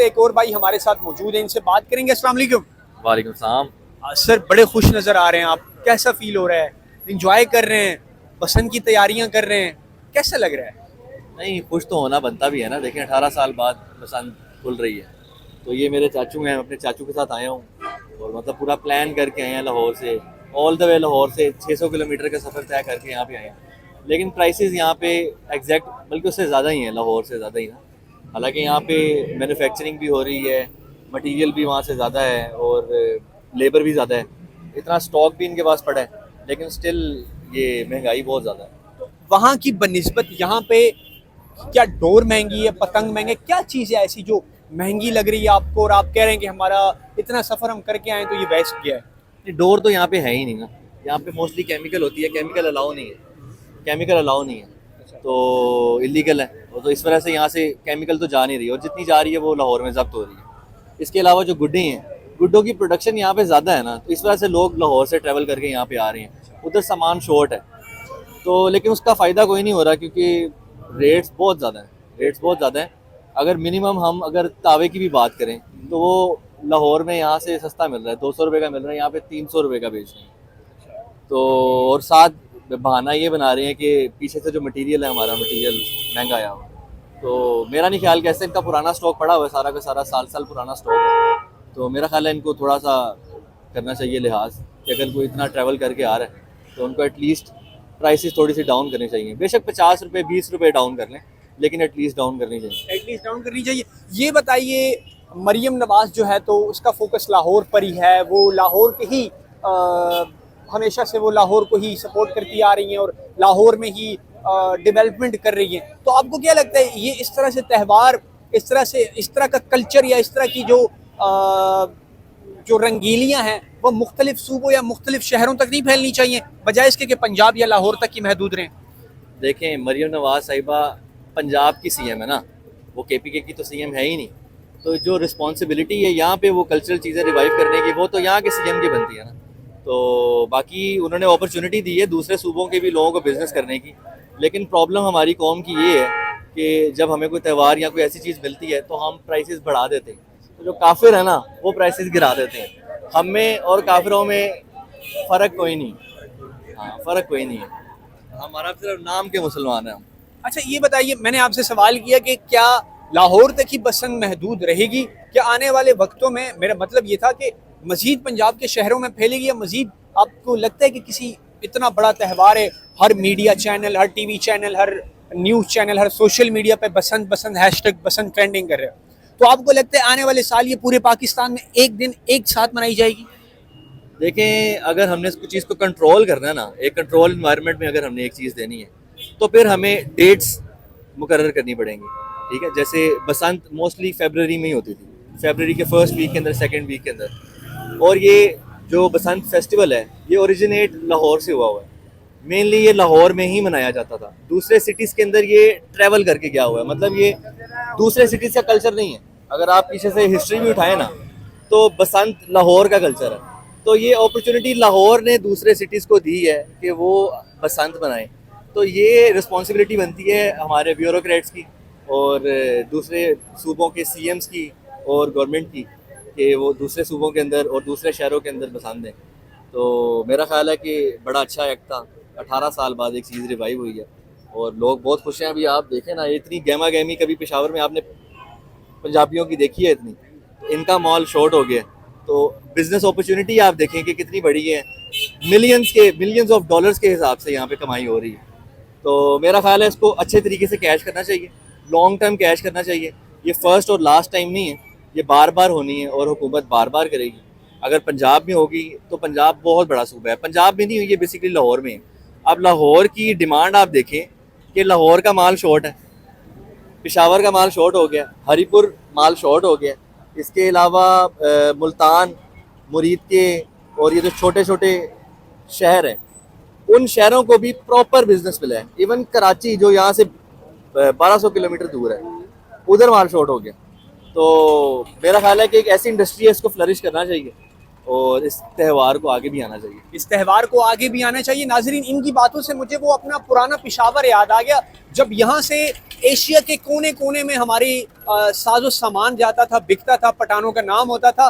S1: एक और भाई हमारे साथ मौजूद हैं, इनसे बात करेंगे। अस्सलाम वालेकुम।
S6: वालेकुम सलाम।
S1: सर, बड़े खुश नज़र आ रहे हैं आप, कैसा फील हो रहा है? इंजॉय कर रहे हैं, बसंत की तैयारियां कर रहे हैं, कैसा लग रहा है?
S6: नहीं, खुश तो होना बनता भी है ना। देखें, 18 साल बाद बसंत खुल रही है, तो ये मेरे चाचू हैं, अपने चाचू के साथ आया हूँ, और मतलब पूरा प्लान करके आए हैं लाहौर से, ऑल द वे लाहौर से 600 किलोमीटर का सफ़र तय करके यहाँ पे आए हैं। लेकिन प्राइसेस यहाँ पे एग्जैक्ट बल्कि उससे ज़्यादा ही हैं, लाहौर से ज़्यादा ही ना। हालांकि यहाँ पे मैन्युफैक्चरिंग भी हो रही है, मटेरियल भी वहाँ से ज़्यादा है, और लेबर भी ज़्यादा है, इतना स्टॉक भी इनके पास पड़ा है, लेकिन स्टिल ये महंगाई बहुत ज़्यादा है।
S1: वहाँ की बनिस्बत यहाँ पे क्या डोर महंगी है, पतंग महंगे, क्या चीज़ है ऐसी जो महंगी लग रही है आपको, और आप कह रहे हैं कि हमारा इतना सफ़र हम करके आए तो ये वेस्ट गया है?
S6: नहीं, डोर तो यहाँ पे है ही नहीं ना। यहाँ पे मोस्टली केमिकल होती है, केमिकल अलाउ नहीं है, केमिकल अलाउ नहीं है, तो इलीगल है वो, तो इस वजह से यहाँ से केमिकल तो जा नहीं रही है, और जितनी जा रही है वो लाहौर में जब्त हो रही है। इसके अलावा जो गुड्डे हैं, गुड्डों की प्रोडक्शन यहाँ पे ज़्यादा है ना, तो इस वजह से लोग लाहौर से ट्रैवल करके यहाँ पे आ रहे हैं। उधर सामान शॉर्ट है, तो लेकिन उसका फ़ायदा कोई नहीं हो रहा, क्योंकि रेट्स बहुत ज़्यादा हैं, रेट्स बहुत ज़्यादा हैं। अगर मिनिमम हम अगर तावे की भी बात करें तो वो लाहौर में यहाँ से सस्ता मिल रहा है, 200 रुपये का मिल रहा है, यहाँ पे 300 रुपये का बेच रहे हैं। तो और साथ बहाना ये बना रहे हैं कि पीछे से जो मटेरियल है, हमारा मटेरियल महंगा आया हुआ। तो मेरा नहीं ख्याल, कैसे इनका पुराना स्टॉक पड़ा हुआ है, सारा का सारा साल पुराना स्टॉक है, तो मेरा ख्याल है इनको थोड़ा सा करना चाहिए लिहाज, कि अगर कोई इतना ट्रैवल करके आ रहा है तो उनको एटलीस्ट प्राइसेस थोड़ी सी डाउन करनी चाहिए। बेशक 50 रुपये 20 रुपये डाउन कर लें, लेकिन एटलीस्ट डाउन करनी चाहिए,
S1: एटलीस्ट डाउन करनी चाहिए। ये बताइए, मरियम नवाज जो है तो उसका फोकस लाहौर पर ही है, वो लाहौर के ही हमेशा से वो लाहौर को ही सपोर्ट करती आ रही हैं और लाहौर में ही डेवलपमेंट कर रही हैं। तो आपको क्या लगता है, ये इस तरह से त्यौहार, इस तरह का कल्चर या इस तरह की जो रंगीलियाँ हैं वो मुख्तलिफ सूबों या मुख्तलिफ शहरों तक नहीं फैलनी चाहिए, बजाय इसके कि पंजाब या लाहौर तक ही महदूद रहें?
S6: देखें, मरियम नवाज साहिबा पंजाब की सीएम है ना, वो केपीके की तो सीएम है ही नहीं, तो जो रिस्पॉन्सिबिलिटी है यहाँ पे वो कल्चरल चीज़ें रिवाइव करने की, वो तो यहाँ के सीएम की बनती है ना। तो बाकी उन्होंने अपॉर्चुनिटी दी है दूसरे सूबों के भी लोगों को बिज़नेस करने की, लेकिन प्रॉब्लम हमारी कौम की ये है कि जब हमें कोई त्यौहार या कोई ऐसी चीज़ मिलती है तो हम प्राइसेस बढ़ा देते हैं, तो जो काफिर है ना वो प्राइसेस गिरा देते हैं। हम में और काफिरों में फ़र्क कोई नहीं, हाँ फ़र्क कोई नहीं है, हमारा सिर्फ नाम के मुसलमान हैं हम।
S1: अच्छा, ये बताइए, मैंने आपसे सवाल किया कि क्या लाहौर तक ही बसंत महदूद रहेगी कि आने वाले वक्तों में, मेरा मतलब ये था कि मजीद पंजाब के शहरों में फैलेगी, या मजीद आपको लगता है कि किसी इतना बड़ा त्यौहार है, हर मीडिया चैनल, हर टीवी चैनल, हर न्यूज़ चैनल, हर सोशल मीडिया पे बसंत बसंत हैशटैग बसंत ट्रेंडिंग कर रहे हो, तो आपको लगता है आने वाले साल ये पूरे पाकिस्तान में एक दिन एक साथ मनाई जाएगी?
S6: देखें, अगर हमने इस चीज़ को कंट्रोल करना है ना, एक कंट्रोल इन्वायरमेंट में अगर हमने एक चीज़ देनी है, तो फिर हमें डेट्स मुकर्रर करनी पड़ेंगी। ठीक है, जैसे बसंत मोस्टली फरवरी में ही होती थी, फरवरी के फर्स्ट वीक के अंदर, सेकंड वीक के अंदर। और ये जो बसंत फेस्टिवल है, ये ओरिजिनेट लाहौर से हुआ हुआ है। मेनली ये लाहौर में ही मनाया जाता था, दूसरे सिटीज़ के अंदर ये ट्रैवल करके गया हुआ है, मतलब ये दूसरे सिटीज़ का कल्चर नहीं है। अगर आप पीछे से हिस्ट्री भी उठाएं ना, तो बसंत लाहौर का कल्चर है। तो ये अपॉर्चुनिटी लाहौर ने दूसरे सिटीज़ को दी है कि वो बसंत मनाएं। तो ये रिस्पॉन्सिबिलिटी बनती है हमारे ब्यूरोक्रेट्स की और दूसरे सूबों के सीएम्स की और गवर्नमेंट की कि वो दूसरे सूबों के अंदर और दूसरे शहरों के अंदर बसंत दें। तो मेरा ख्याल है कि बड़ा अच्छा एक्ट था, 18 साल बाद एक चीज़ रिवाइव हुई है और लोग बहुत खुश हैं। अभी आप देखें ना, इतनी गहमा गहमी कभी पेशावर में आपने पंजाबियों की देखी है इतनी, इनका मॉल शॉर्ट हो गया। तो बिजनेस अपॉर्चुनिटी आप देखें कि कितनी बड़ी है, मिलियंस ऑफ डॉलर्स के हिसाब से यहाँ पे कमाई हो रही है। तो मेरा ख्याल है इसको अच्छे तरीके से कैश करना चाहिए, लॉन्ग टर्म कैश करना चाहिए। ये फर्स्ट और लास्ट टाइम नहीं है, ये बार बार होनी है और हुकूमत बार बार करेगी। अगर पंजाब में होगी तो पंजाब बहुत बड़ा सूबा है, पंजाब में नहीं हुई, ये बेसिकली लाहौर में है। अब लाहौर की डिमांड आप देखें कि लाहौर का माल शॉर्ट है, पेशावर का माल शॉर्ट हो गया, हरीपुर माल शॉर्ट हो गया, इसके अलावा मुल्तान, मुरीद के और ये जो छोटे छोटे शहर हैं, उन शहरों को भी प्रॉपर बिजनेस मिला है। इवन कराची जो यहाँ से 1200 किलोमीटर दूर है, उधर माल शॉर्ट हो गया। तो मेरा ख्याल है कि एक ऐसी इंडस्ट्री है, इसको फ्लरिश करना चाहिए और इस त्यौहार को आगे भी आना चाहिए।
S1: इस त्यौहार को आगे भी आना चाहिए। नाजरीन, इनकी बातों से मुझे वो अपना पुराना पेशावर याद आ गया, जब यहाँ से एशिया के कोने कोने में हमारी साजो सामान जाता था, बिकता था, पठानों का नाम होता था।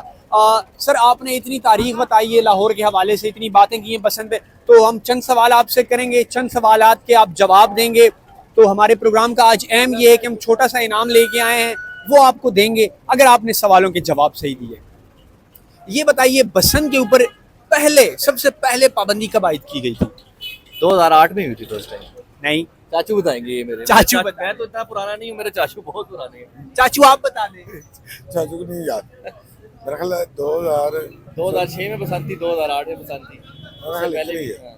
S1: सर, आपने इतनी तारीख बताई है लाहौर के हवाले से, इतनी बातें की हैं बसंत पे, तो हम चंद सवाल आपसे करेंगे, चंद सवालात के आप जवाब देंगे। तो हमारे प्रोग्राम का आज अहम ये है कि हम छोटा सा इनाम लेके आए हैं, वो आपको देंगे अगर आपने सवालों के जवाब सही दिए। ये बताइए, बसंत के ऊपर सबसे पहले पाबंदी कब आयद की गई थी?
S6: 2008 में हुई थी फर्स्ट टाइम।
S1: नहीं,
S6: चाचू बताएंगे ये मेरे।
S1: चाचू
S6: मैं तो इतना पुराना नहीं हूँ, मेरे चाचू बहुत पुराने हैं।
S1: चाचू आप बता दें।
S7: चाचू को नहीं याद, मेरा ख्याल है
S6: 2006 में बसंत थी, 2008 में बसंत थी। उससे पहले भी, हाँ।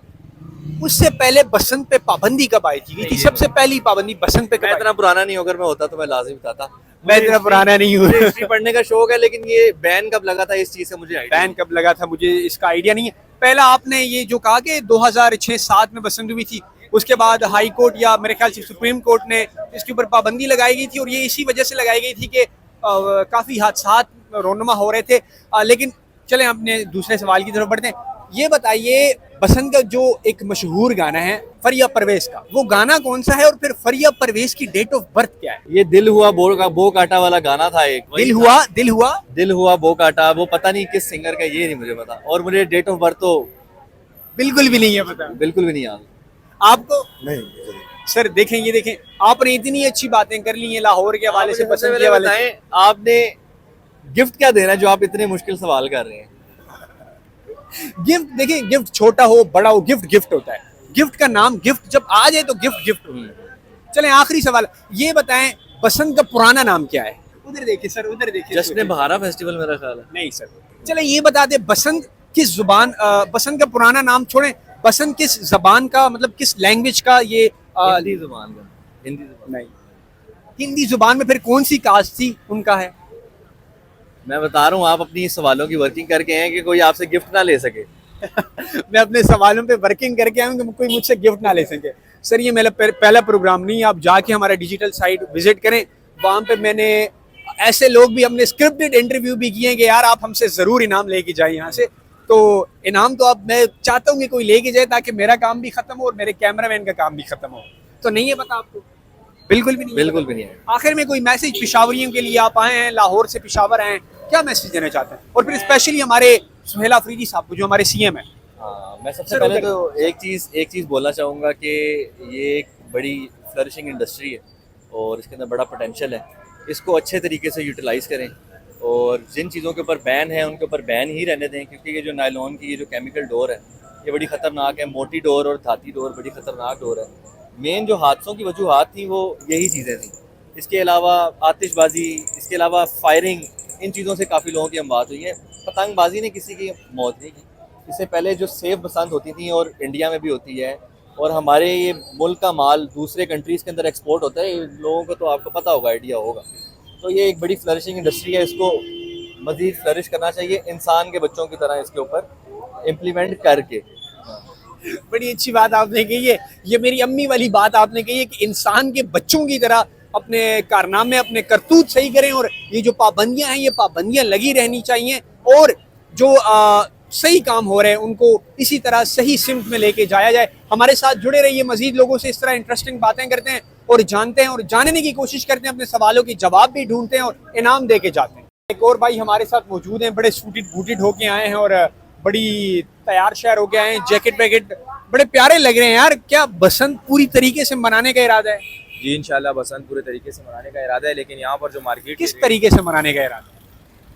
S1: उससे पहले बसंत पे पाबंदी कब आयद की गई थी? सबसे पहली पाबंदी बसंत पे कब
S6: मैं
S1: आई?
S6: इतना पुराना नहीं हूँ, अगर मैं होता तो मैं लाजिम बताता।
S1: मैं इतना पुराना नहीं हूँ।
S6: मुझे हिस्ट्री पढ़ने का शौक है, लेकिन ये बैन कब लगा था इस चीज से मुझे आइडिया
S1: बैन कब लगा था मुझे इसका आइडिया नहीं है। पहला आपने ये जो कहा कि 2006-07 में बसंत हुई थी, उसके बाद हाई कोर्ट या मेरे ख्याल से सुप्रीम कोर्ट ने इसके ऊपर पाबंदी लगाई गई थी, और ये इसी वजह से लगाई गई थी कि काफ़ी हादसात रोनुमा हो रहे थे। लेकिन चलें अपने दूसरे सवाल की तरफ बढ़ते हैं। ये बताइए, बसंत का जो एक मशहूर गाना है फरिया परवेज का, वो गाना कौन सा है, और फिर फरिया परवेज की डेट ऑफ बर्थ क्या है?
S6: ये दिल हुआ बो काटा वाला गाना था एक।
S1: दिल हुआ
S6: बो काटा, वो पता नहीं किस सिंगर का, ये नहीं मुझे पता। और मुझे डेट ऑफ बर्थ तो
S1: बिल्कुल भी नहीं है पता।
S6: बिल्कुल भी नहीं याद
S1: आपको?
S7: नहीं।
S1: सर देखें, ये देखें, आपने इतनी अच्छी बातें कर ली हैं लाहौर के हवाले से, बसंत के
S6: पहले
S1: हवाले से।
S6: बताएं, आपने गिफ्ट क्या देना है जो आप इतने मुश्किल सवाल कर रहे हैं?
S1: गिफ्ट देखिए, गिफ्ट छोटा हो बड़ा हो, गिफ्ट होता है। गिफ्ट का नाम गिफ्ट जब आ जाए तो गिफ्ट हो। चलें आखिरी सवाल, ये बताएं, बसंत का पुराना नाम क्या है? उधर देखिए सर, उधर देखिए।
S6: जश्न बहारा फेस्टिवल मेरा ख्याल है।
S1: नहीं सर। चलें ये बता दे, बसंत किस जुबान, बसंत का पुराना नाम छोड़ें, बसंत किस जबान का, मतलब किस लैंग्वेज का ये?
S6: हिंदी जुबान का। हिंदी जुबान
S1: नहीं, हिंदी जुबान में फिर कौन सी कास्ट थी उनका है?
S6: मैं बता रहा हूँ, आप अपनी सवालों की वर्किंग करके हैं कि कोई आपसे गिफ्ट ना ले सके।
S1: मैं अपने सवालों पे वर्किंग करके आया हूँ कि कोई मुझसे गिफ्ट ना ले सके। सर, ये मेरा पहला प्रोग्राम नहीं है, आप जाके हमारा डिजिटल साइट विजिट करें, वहाँ पे मैंने ऐसे लोग भी, हमने स्क्रिप्टेड इंटरव्यू भी किए हैं कि यार आप हमसे ज़रूर इनाम लेके जाए यहाँ से। तो इनाम तो अब मैं चाहता हूँ कि कोई लेके जाए, ताकि मेरा काम भी खत्म हो और मेरे कैमरामैन का काम भी खत्म हो। तो नहीं है पता आपको? बिल्कुल भी नहीं?
S6: बिल्कुल भी नहीं है।
S1: आखिर में कोई मैसेज पेशावरियों के लिए, आप आए हैं लाहौर से, पेशावर आए हैं, क्या मैसेज देना चाहते हैं? और फिर स्पेशली हमारे सुहेल अफरीदी साहब को, जो हमारे सीएम है।
S6: मैं सबसे पहले तो एक चीज़ बोलना चाहूँगा कि ये एक बड़ी फ्लरिशिंग इंडस्ट्री है और इसके अंदर बड़ा पोटेंशियल है। इसको अच्छे तरीके से यूटिलाइज़ करें और जिन चीज़ों के ऊपर बैन है उनके ऊपर बैन ही रहने दें, क्योंकि ये जो नायलॉन की ये जो केमिकल डोर है ये बड़ी ख़तरनाक है। मोटी डोर और धाती डोर बड़ी ख़तरनाक डोर है। मेन जो हादसों की वजूहात थी वो यही चीज़ें थी। इसके अलावा आतिशबाजी, इसके अलावा फायरिंग, इन चीज़ों से काफ़ी लोगों की अमवात हुई है। पतंगबाजी ने किसी की मौत नहीं की। इससे पहले जो सेफ बसंत होती थी और इंडिया में भी होती है और हमारे ये मुल्क का माल दूसरे कंट्रीज़ के अंदर एक्सपोर्ट होता है, लोगों को तो आपको पता होगा, आइडिया होगा। तो ये एक बड़ी फ्लरिशिंग इंडस्ट्री है, इसको मज़ीद फ्लरिश करना चाहिए इंसान के बच्चों की तरह इसके ऊपर इम्प्लीमेंट करके।
S1: बड़ी अच्छी बात आपने कही है, ये मेरी अम्मी वाली बात आपने कही है कि इंसान के बच्चों की तरह अपने कारनामे, अपने करतूत सही करें और ये जो पाबंदियां हैं ये पाबंदियां लगी रहनी चाहिए और जो सही काम हो रहे हैं उनको इसी तरह सही सिमत में लेके जाया जाए। हमारे साथ जुड़े रहिए, मजीद लोगों से इस तरह इंटरेस्टिंग बातें करते हैं और जानते हैं और जानने की कोशिश करते हैं, अपने सवालों के जवाब भी ढूंढते हैं और इनाम दे के जाते हैं। एक और भाई हमारे साथ मौजूद हैं, बड़े सूटेड बूटेड होके आए हैं और बड़ी तैयार शहर होके आए हैं, जैकेट वैकेट बड़े प्यारे लग रहे हैं यार। क्या बसंत पूरी तरीके से मनाने का इरादा है?
S8: जी इंशाल्लाह बसंत पूरे तरीके से मनाने का इरादा है, लेकिन यहाँ पर जो मार्केट
S1: किस तरीके से मनाने का इरादा है?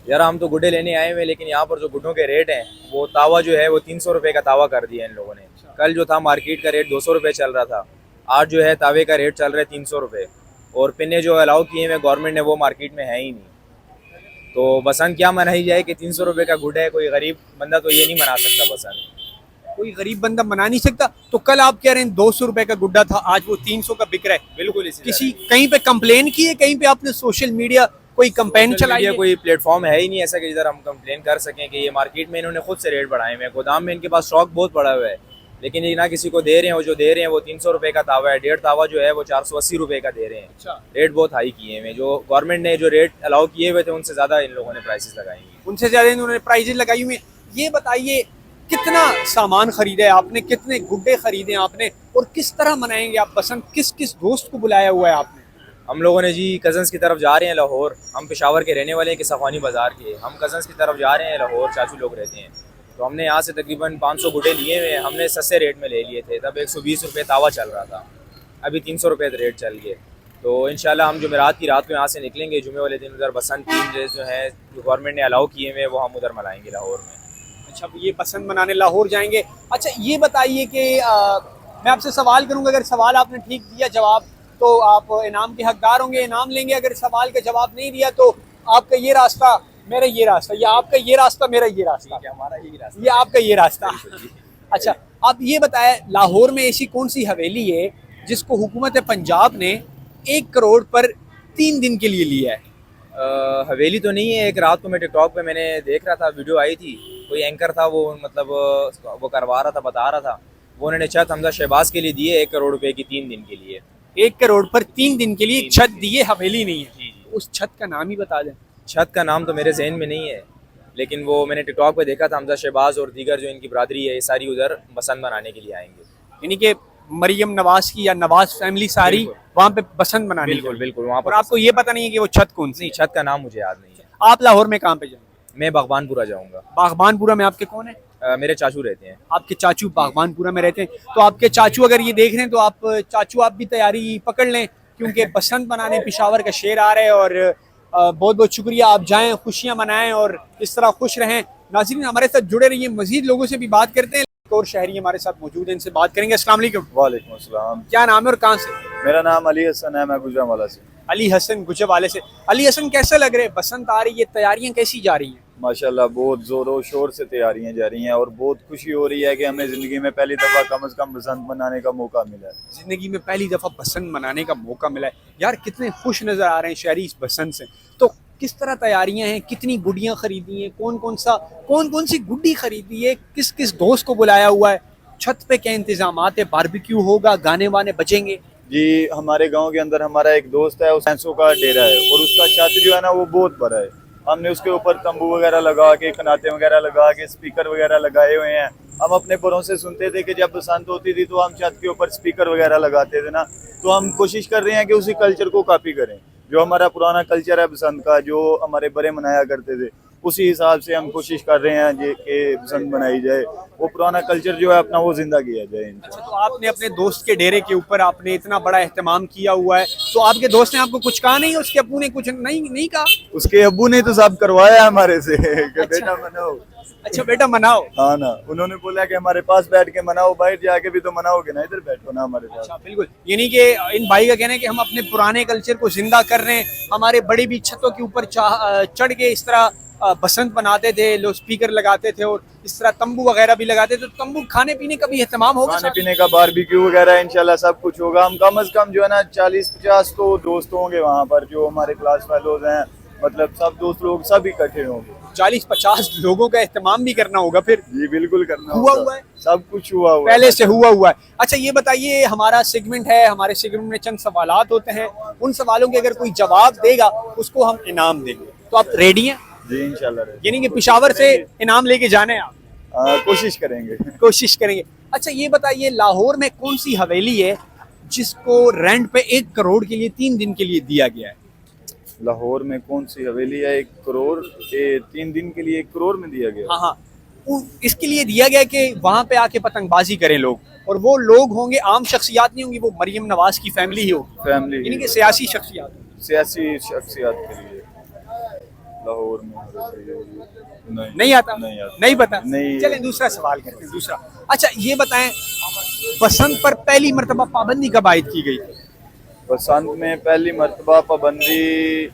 S8: यार हम तो गुड्डे लेने आए हुए हैं, लेकिन यहाँ पर जो गुड्डों के रेट हैं वो तावा जो है वो 300 रुपये का तावा कर दिया इन लोगों ने। कल जो था मार्केट का रेट 200 रुपये चल रहा था, आज जो है तावे का रेट चल रहा है 300 रुपये। और पिन्ने जो अलाउ किए हुए गवर्नमेंट ने वो मार्केट में है ही नहीं। तो बसंत क्या मनाई जाए कि 300 रुपये का गुड्डा है, कोई गरीब बंदा तो ये नहीं मना सकता बसंत।
S1: कोई गरीब बंदा मना नहीं सकता। तो कल आप कह रहे हैं 200 रुपए का गुड्डा था, आज वो 300 का बिक रहा है।
S8: बिल्कुल इसी
S1: किसी कहीं पे कंप्लेन की है, कहीं पे आपने सोशल मीडिया कोई कंपेन चलाई है?
S8: कोई प्लेटफॉर्म है ही नहीं ऐसा कि जिधर हम कंप्लेन कर सकें कि ये मार्केट में इन्होंने खुद से रेट बढ़ाए हुए हैं। गोदाम में इनके पास स्टॉक बहुत पड़ा हुआ है, लेकिन ये ना किसी को दे रहे हैं। वो जो दे रहे हैं वो 300 रुपये का तावा है, 1.5 तावा जो है वो 480 रुपये का दे रहे हैं।
S1: अच्छा।
S8: रेट बहुत हाई किए हुए हैं। जो गवर्नमेंट ने जो रेट अलाउ किए हुए थे उनसे ज़्यादा इन लोगों ने प्राइसेस लगाई हैं।
S1: उनसे ज्यादा इन्होंने प्राइजेस लगाई हुई हैं। ये बताइए कितना सामान खरीदा है आपने, कितने गुड्डे खरीदे आपने और किस तरह मनाएंगे आप बसंत? किस किस दोस्त को बुलाया हुआ है आपने?
S8: हम लोगों ने जी कज़न्स की तरफ जा रहे हैं लाहौर। हम पेशावर के रहने वाले हैं कि सफ़ानी बाज़ार के। हम कज़न्स की तरफ जा रहे हैं लाहौर, चाचू लोग रहते हैं। तो हमने यहाँ से तकरीबन 500 गुड्डे लिए हुए हैं। हमने सस्ते रेट में ले लिए थे, तब 120 रुपये तावा चल रहा था, अभी 300 रुपये रेट चल गए। तो इंशाल्लाह हम जुमेरात की रात को यहाँ से निकलेंगे। जुमे वाले दिन उधर बसंत 3 डेज जो है जो गवर्नमेंट ने अलाउ किए हुए वो हम उधर मनाएंगे लाहौर में।
S1: अच्छा, ये बसंत मनाने लाहौर जाएंगे। अच्छा, ये बताइए कि मैं आपसे सवाल करूंगा, अगर सवाल आपने ठीक दिया जवाब तो आप इनाम के हकदार होंगे, इनाम लेंगे। अगर सवाल का जवाब नहीं दिया तो आपका ये रास्ता मेरा ये रास्ता, या आपका ये रास्ता मेरा ये रास्ता,
S8: हमारा यही रास्ता,
S1: ये आपका ये रास्ता। अच्छा, आप ये बताएं लाहौर में ऐसी कौन सी हवेली है जिसको हुकूमत पंजाब ने 1 करोड़ पर 3 दिन के लिए लिया है?
S8: हवेली तो नहीं है। एक रात को मैं टिकटॉक पे मैंने देख रहा था, वीडियो आई थी, कोई एंकर था वो मतलब वो करवा रहा था, बता रहा था वो उन्होंने छत हमजा शहबाज के लिए दिए 1 करोड़ रुपए की 3 दिन के लिए।
S1: 1 करोड़ पर 3 दिन के लिए छत दिए, हवेली नहीं है। उस छत का नाम ही बता दें।
S8: छत का नाम तो मेरे जहन में नहीं है, लेकिन वो मैंने टिकटॉक पे देखा था। हमजा शहबाज और दीगर जो इनकी बरादरी है ये सारी उधर बसंत मनाने के लिए आएंगे।
S1: यानी कि मरियम नवाज की या नवाज फैमिली सारी वहाँ पे बसंत मनाने
S8: बिल्कुल बिल्कुल वहाँ पर।
S1: और आपको ये पता नहीं है कि वो छत कौन सी?
S8: नहीं, छत का नाम मुझे याद नहीं है।
S1: आप लाहौर में कहाँ पे जाएंगे?
S8: मैं बागबानपुरा जाऊँगा।
S1: बागबानपुरा में आपके कौन है?
S8: मेरे चाचू रहते हैं।
S1: आपके चाचू बागबानपुरा में रहते हैं। तो आपके चाचू अगर ये देख रहे हैं तो आप चाचू आप भी तैयारी पकड़ लें, क्योंकि बसंत मनाने पेशावर का शेर आ रहा है। और बहुत बहुत शुक्रिया, आप जाएं, खुशियां मनाएं और इस तरह खुश रहें। नाज़रीन हमारे साथ जुड़े रहिए, मजीद लोगों से भी बात करते हैं। एक और शहरी हमारे साथ मौजूद हैं, इनसे बात करेंगे। अस्सलाम वालेकुम।
S9: वालेकुम अस्सलाम।
S1: क्या नाम है और कहाँ से?
S9: मेरा नाम अली हसन है, मैं गुजरांवाला से।
S1: अली हसन गुजरांवाले से। अली हसन, कैसा लग रहा है? बसंत आ रही है, तैयारियां कैसी जा रही हैं?
S9: माशाल्लाह बहुत ज़ोरों शोर से तैयारियां जा रही हैं और बहुत खुशी हो रही है कि हमें ज़िंदगी में पहली दफ़ा कम से कम बसंत मनाने का मौका मिला है।
S1: जिंदगी में पहली दफ़ा बसंत मनाने का मौका मिला है। यार कितने खुश नज़र आ रहे हैं शहरी इस बसंत से। तो किस तरह तैयारियां हैं? कितनी गुड्डियां खरीदी हैं? कौन कौन सी गुड्डी खरीदी है? किस किस दोस्त को बुलाया हुआ है? छत पे क्या इंतजामात है? बारबेक्यू होगा, गाने वाने बजेंगे?
S9: जी हमारे गांव के अंदर हमारा एक दोस्त है, उस 500 का डेरा है और उसका छत जो है ना वो बहुत बड़ा है। हमने उसके ऊपर तंबू वगैरह लगा के, कनाते वगैरह लगा के, स्पीकर वगैरह लगाए हुए हैं। हम अपने बड़ों से सुनते थे कि जब बसंत होती थी तो हम छत के ऊपर स्पीकर वगैरह लगाते थे ना, तो हम कोशिश कर रहे हैं कि उसी कल्चर को कॉपी करें। जो हमारा पुराना कल्चर है बसंत का, जो हमारे बड़े मनाया करते थे, उसी हिसाब से हम कोशिश कर रहे हैं ये कि बसंत मनाई जाए, वो पुराना कल्चर जो है अपना वो जिंदा किया जाए।
S1: अच्छा, तो आपने अपने दोस्त के डेरे के ऊपर आपने इतना बड़ा एहतमाम किया हुआ है, तो आपके दोस्त ने आपको कुछ कहा नहीं? उसके अब्बू ने कुछ नहीं कहा?
S9: उसके अब्बू ने तो सब करवाया हमारे से कि बेटा मनाओ।
S1: अच्छा बेटा मनाओ।
S9: हाँ ना, उन्होंने बोला कि हमारे पास बैठ के मनाओ, बाहर जाके भी तो मनाओगे ना, इधर बैठो ना हमारे पास।
S1: अच्छा बिल्कुल, यानी कि इन भाई का कहना है कि हम अपने पुराने कल्चर को जिंदा कर रहे हैं। हमारे बड़े भी छतों के ऊपर चढ़ के इस तरह बसंत बनाते थे, लोग स्पीकर लगाते थे और इस तरह तंबू वगैरह भी लगाते थे। तो तंबू खाने पीने का भी एहतमाम होगा,
S9: खाने पीने का बारबेक्यू वगैरह इंशाल्लाह सब कुछ होगा। हम कम से कम जो है ना 40-50 तो दोस्त होंगे वहाँ पर, जो हमारे क्लास फेलोज हैं, मतलब सब दोस्त लोग सब इकट्ठे होंगे।
S1: 40-50 लोगों का एहतमाम भी करना होगा फिर?
S9: जी बिल्कुल करना
S1: हुआ
S9: होगा।
S1: है,
S9: सब कुछ हुआ हुआ
S1: पहले से हुआ है। अच्छा ये बताइए, हमारा सेगमेंट है, हमारे सेगमेंट में चंद सवालात होते हैं, उन सवालों के अगर कोई जवाब देगा उसको हम इनाम देंगे, तो आप रेडी हैं?
S9: जी इंशाल्लाह।
S1: यानी कि पेशावर से इनाम लेके जाने हैं आप?
S9: कोशिश करेंगे।
S1: कोशिश करेंगे। अच्छा ये बताइए, लाहौर में कौन सी हवेली है जिसको रेंट पे 1 करोड़ के लिए 3 दिन के लिए दिया गया है?
S9: लाहौर में कौन सी हवेली है 1 करोड़ के 3 दिन के लिए 1 करोड़ में दिया गया?
S1: हाँ, इसके लिए दिया गया कि वहाँ पे आके पतंगबाजी करें लोग, और वो लोग होंगे आम शख्सियात नहीं होंगी, वो मरियम नवाज की फैमिली ही होगी,
S9: फैमिली
S1: यानी कि सियासी शख्सियात।
S9: सियासी शख्सियत के लिए लाहौर में
S1: नहीं आता? नहीं पता?
S9: नहीं।
S1: चलें दूसरा सवाल करते हैं। दूसरा, अच्छा ये बताएं, बसंत पर पहली मर्तबा पाबंदी कब आयद की गई?
S9: बसंत में पहली मर्तबा पाबंदी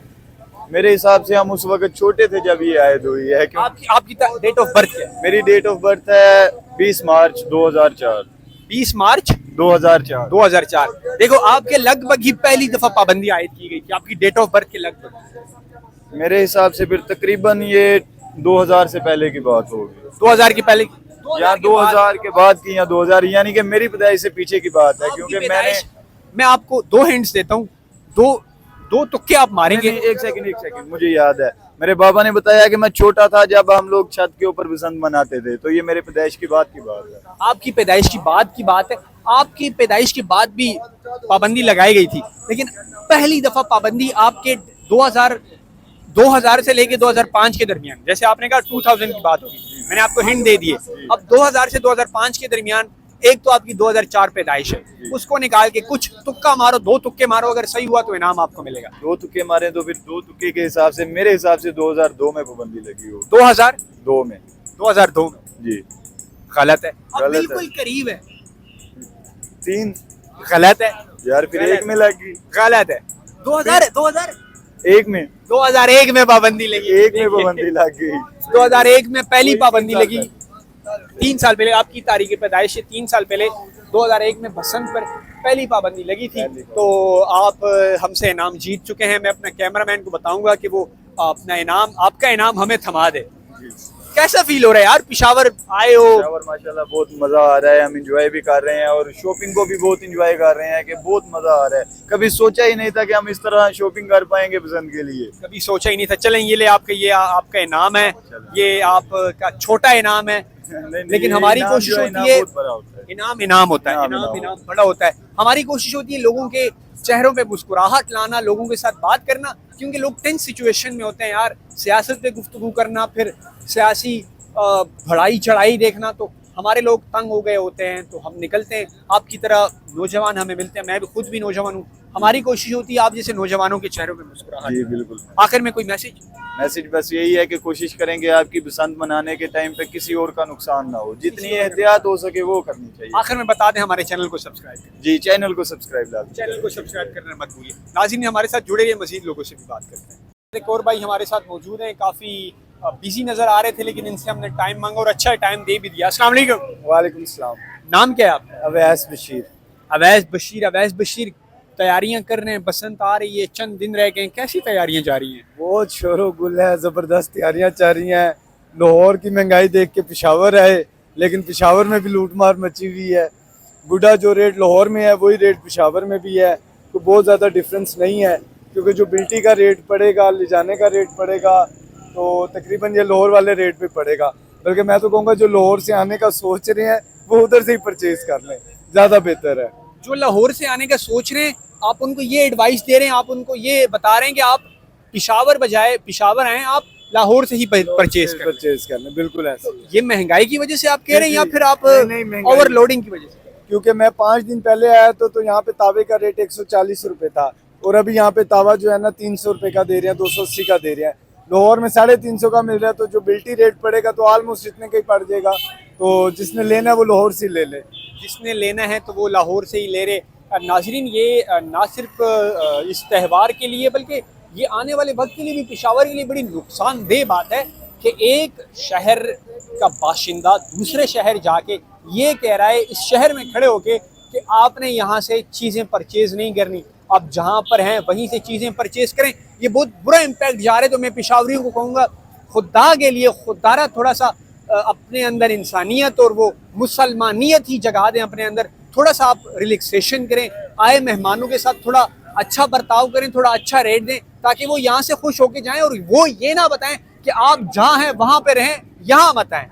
S9: मेरे हिसाब से हम उस वक्त छोटे थे जब ये आयद हुई है।
S1: आपकी डेट ऑफ बर्थ क्या है?
S9: मेरी डेट ऑफ बर्थ है 20 मार्च 2004।
S1: 20 मार्च
S9: 2004।
S1: 2004। देखो आपके लगभग ही पहली दफा पाबंदी आयद की गई थी, आपकी डेट ऑफ बर्थ के लगभग।
S9: मेरे हिसाब से फिर तकरीबन ये 2000 से पहले की बात होगी।
S1: 2000 के पहले
S9: या 2000 के बाद की, या 2000, यानी कि मेरी पैदाइश से पीछे की बात है। क्योंकि
S1: मैं आपको 2 हिंट्स देता हूँ, दो तुक्के आप मारेंगे।
S9: एक सेकंड, मुझे याद है मेरे बाबा ने बताया कि मैं छोटा था जब हम लोग छत के ऊपर बसंत मनाते थे, तो ये मेरे पैदाइश की बात है।
S1: आपकी पैदाइश की बात की बात है, आपकी पैदाइश के बाद भी पाबंदी लगाई गई थी, लेकिन पहली दफा पाबंदी आपके 2000 से लेके 2005 के दरमियान, जैसे आपने कहा 2000 की बात होगी, मैंने आपको हिंट दे दिए। अब 2000 से 2005 के दरमियान, एक तो आपकी 2004 पैदाइश है, उसको निकाल के कुछ तुक्का मारो, 2 तुक्के मारो, अगर सही हुआ तो इनाम आपको मिलेगा।
S9: 2 तुक्के मारे तो फिर 2 तुक्के के हिसाब से मेरे हिसाब से 2002 में पाबंदी लगी हो।
S1: 2002
S9: में
S1: 2002 में
S9: जी
S1: गलत है। अब
S9: गलत
S1: बिल्कुल करीब है।
S9: 3
S1: गलत है
S9: यार, फिर 1 में लगी।
S1: गलत है।
S9: 2001 में
S1: 2001 में पाबंदी लगी।
S9: 1 में पाबंदी लग गई।
S1: 2001 में पहली पाबंदी लगी। 3 साल पहले, आपकी तारीख पैदाइश से 3 साल पहले 2001 में बसंत पर पहली पाबंदी लगी थी। तो आप हमसे इनाम जीत चुके हैं। मैं अपना कैमरामैन को बताऊंगा कि वो अपना इनाम, आपका इनाम हमें थमा दे। कैसा फील हो रहा है यार, पेशावर आए हो?
S9: पेशावर माशाल्लाह बहुत मजा आ रहा है, हम एंजॉय भी कर रहे हैं और शॉपिंग को भी बहुत एंजॉय कर रहे हैं कि बहुत मजा आ रहा है। कभी सोचा ही नहीं था कि हम इस तरह शॉपिंग कर पाएंगे बसंत के लिए,
S1: कभी सोचा ही नहीं था। चलें ये ले ये आपका इनाम है, ये आपका छोटा इनाम है, लेकिन हमारी कोशिश होती है, इनाम होता है, इनाम बड़ा होता है। हमारी कोशिश होती है लोगों के चेहरों पे मुस्कुराहट लाना, लोगों के साथ बात करना, क्योंकि लोग टेंस सिचुएशन में होते हैं यार। सियासत पे गुफ्तगू करना, फिर सियासी बढ़ाई चढ़ाई देखना, तो हमारे लोग तंग हो गए होते हैं, तो हम निकलते हैं। आपकी तरह नौजवान हमें मिलते हैं, मैं भी खुद भी नौजवान हूँ। हमारी कोशिश होती है आप जैसे नौजवानों के चेहरों पे मुस्कुराहट।
S9: जी बिल्कुल।
S1: आखिर में कोई मैसेज
S9: बस यही है कि कोशिश करेंगे आपकी बसंत मनाने के टाइम पे किसी और का नुकसान ना हो, जितनी एहतियात हो सके वो करनी चाहिए।
S1: आखिर में बता दें हमारे चैनल को सब्सक्राइब करें।
S9: जी चैनल को सब्सक्राइब
S1: करना मत भूलिए। नाज़रीन हमारे साथ जुड़े रहिए, मजीद लोगों से भी बात करते हैं। एक और भाई हमारे साथ मौजूद हैं, काफ़ी बिजी नज़र आ रहे थे, लेकिन इनसे हमने टाइम मांगा और अच्छा टाइम दे भी दिया। अस्सलाम वालेकुम।
S10: वालेकुम सलाम।
S1: नाम क्या है आपका?
S10: अवैस बशीर।
S1: अवैस बशीर, तैयारियां कर रहे हैं, बसंत आ रही है, चंद दिन रह गए, कैसी तैयारियां जा रही हैं?
S10: बहुत शोरो गुल है, ज़बरदस्त तैयारियां चल रही हैं। लाहौर की महंगाई देख के पेशावर आए, लेकिन पेशावर में भी लूट मार मची हुई है। गुड़ा जो रेट लाहौर में है वही रेट पेशावर में भी है, तो बहुत ज़्यादा डिफरेंस नहीं है, क्योंकि जो बिल्टी का रेट पड़ेगा, ले जाने का रेट पड़ेगा, तो तकरीबन ये लाहौर वाले रेट पे पड़ेगा। बल्कि मैं तो कहूँगा जो लाहौर से आने का सोच रहे हैं वो उधर से ही परचेज कर लें, ज़्यादा बेहतर है।
S1: जो लाहौर से आने का सोच रहे हैं, आप उनको ये एडवाइस दे रहे हैं, आप उनको ये बता रहे हैं कि आप पेशावर बजाय पेशावर आएँ, आप लाहौर से ही परचेज कर।
S10: परचेज करने, बिल्कुल ऐसे।
S1: ये महंगाई की वजह से आप कह रहे हैं या फिर आप
S10: नहीं, महंगाई-
S1: ओवरलोडिंग की वजह से?
S10: क्योंकि मैं 5 दिन पहले आया तो यहाँ पे तावे का रेट 140 रुपए था, और अभी यहाँ पे तावा जो है ना 300 रुपए का दे रहे हैं, 280 का दे रहे हैं। लाहौर में 350 का मिल रहा है, तो जो बिल्टी रेट पड़ेगा तो ऑलमोस्ट इतने का ही पड़ जाएगा। तो जिसने लेना है वो लाहौर से ले ले।
S1: जिसने लेना है तो वो लाहौर से ही ले रहे। नाजरीन, ये ना सिर्फ इस त्यौहार के लिए बल्कि ये आने वाले वक्त के लिए भी पेशावर के लिए बड़ी नुकसानदेह बात है कि एक शहर का बाशिंदा दूसरे शहर जाके ये कह रहा है इस शहर में खड़े होके कि आपने यहाँ से चीज़ें परचेज नहीं करनी, आप जहाँ पर हैं वहीं से चीज़ें परचेज करें। ये बहुत बुरा इम्पैक्ट जा रहा है। तो मैं पेशावरियों को कहूँगा, खुदा के लिए खुदारा थोड़ा सा अपने अंदर इंसानियत और वो मुसलमानियत ही जगा दें अपने अंदर। थोड़ा सा आप रिलैक्सेशन करें, आए मेहमानों के साथ थोड़ा अच्छा बर्ताव करें, थोड़ा अच्छा रेट दें ताकि वो यहाँ से खुश होके जाएं, और वो ये ना बताएं कि आप जहाँ हैं वहाँ पे रहें, यहाँ मत आएं।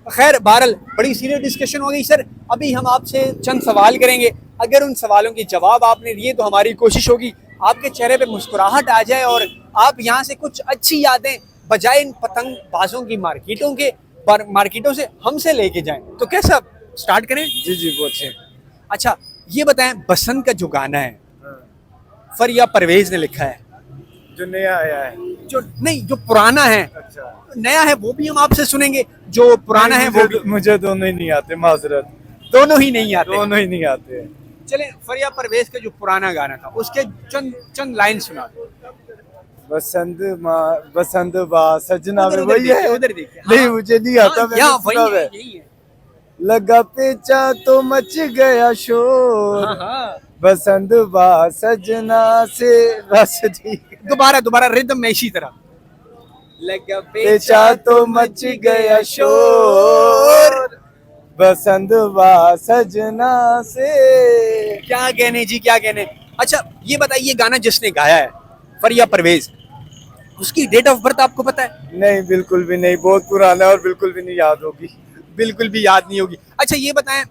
S1: खैर बहरहाल बड़ी सीरियस डिस्कशन हो गई सर। अभी हम आपसे चंद सवाल करेंगे, अगर उन सवालों के जवाब आपने दिए तो हमारी कोशिश होगी आपके चेहरे पे मुस्कुराहट आ जाए और आप यहाँ से कुछ अच्छी यादें बजाय इन पतंगबाजों की मार्केटों से हमसे लेके जाएं। तो कैसा स्टार्ट करें?
S10: जी जी, वो अच्छे।
S1: अच्छा ये बताएं, बसंत का जो गाना है फरिया परवेज ने लिखा है,
S10: जो नया आया है,
S1: जो नहीं जो पुराना है,
S10: अच्छा
S1: नया है वो भी हम आपसे सुनेंगे, जो पुराना है वो भी।
S10: मुझे दोनों ही नहीं आते, माजरत।
S1: दोनों ही नहीं आते?
S10: दोनों ही नहीं आते।
S1: चले फरिया परवेज का जो पुराना गाना था उसके चंद लाइन सुना दो।
S10: बसंत बा सजना में वही है।
S1: उधर देखिए।
S10: नहीं मुझे नहीं आता।
S1: हाँ, वही है, यही है।
S10: लगा पेचा तो मच गया शोर,
S1: हाँ।
S10: बसंत बा सजना से बस ठीक।
S1: दोबारा रिदम में इसी तरह। लगा
S10: पेचा तो मच गया शोर, बसंत बा सजना से।
S1: क्या कहने जी, क्या कहने। अच्छा ये बताइए, गाना जिसने गाया है फरिया परवेज, उसकी डेट ऑफ बर्थ आपको पता है?
S10: नहीं, बिल्कुल भी नहीं, बहुत पुराना है और बिल्कुल भी नहीं याद होगी।
S1: बिल्कुल भी याद नहीं होगी। अच्छा ये बताएं,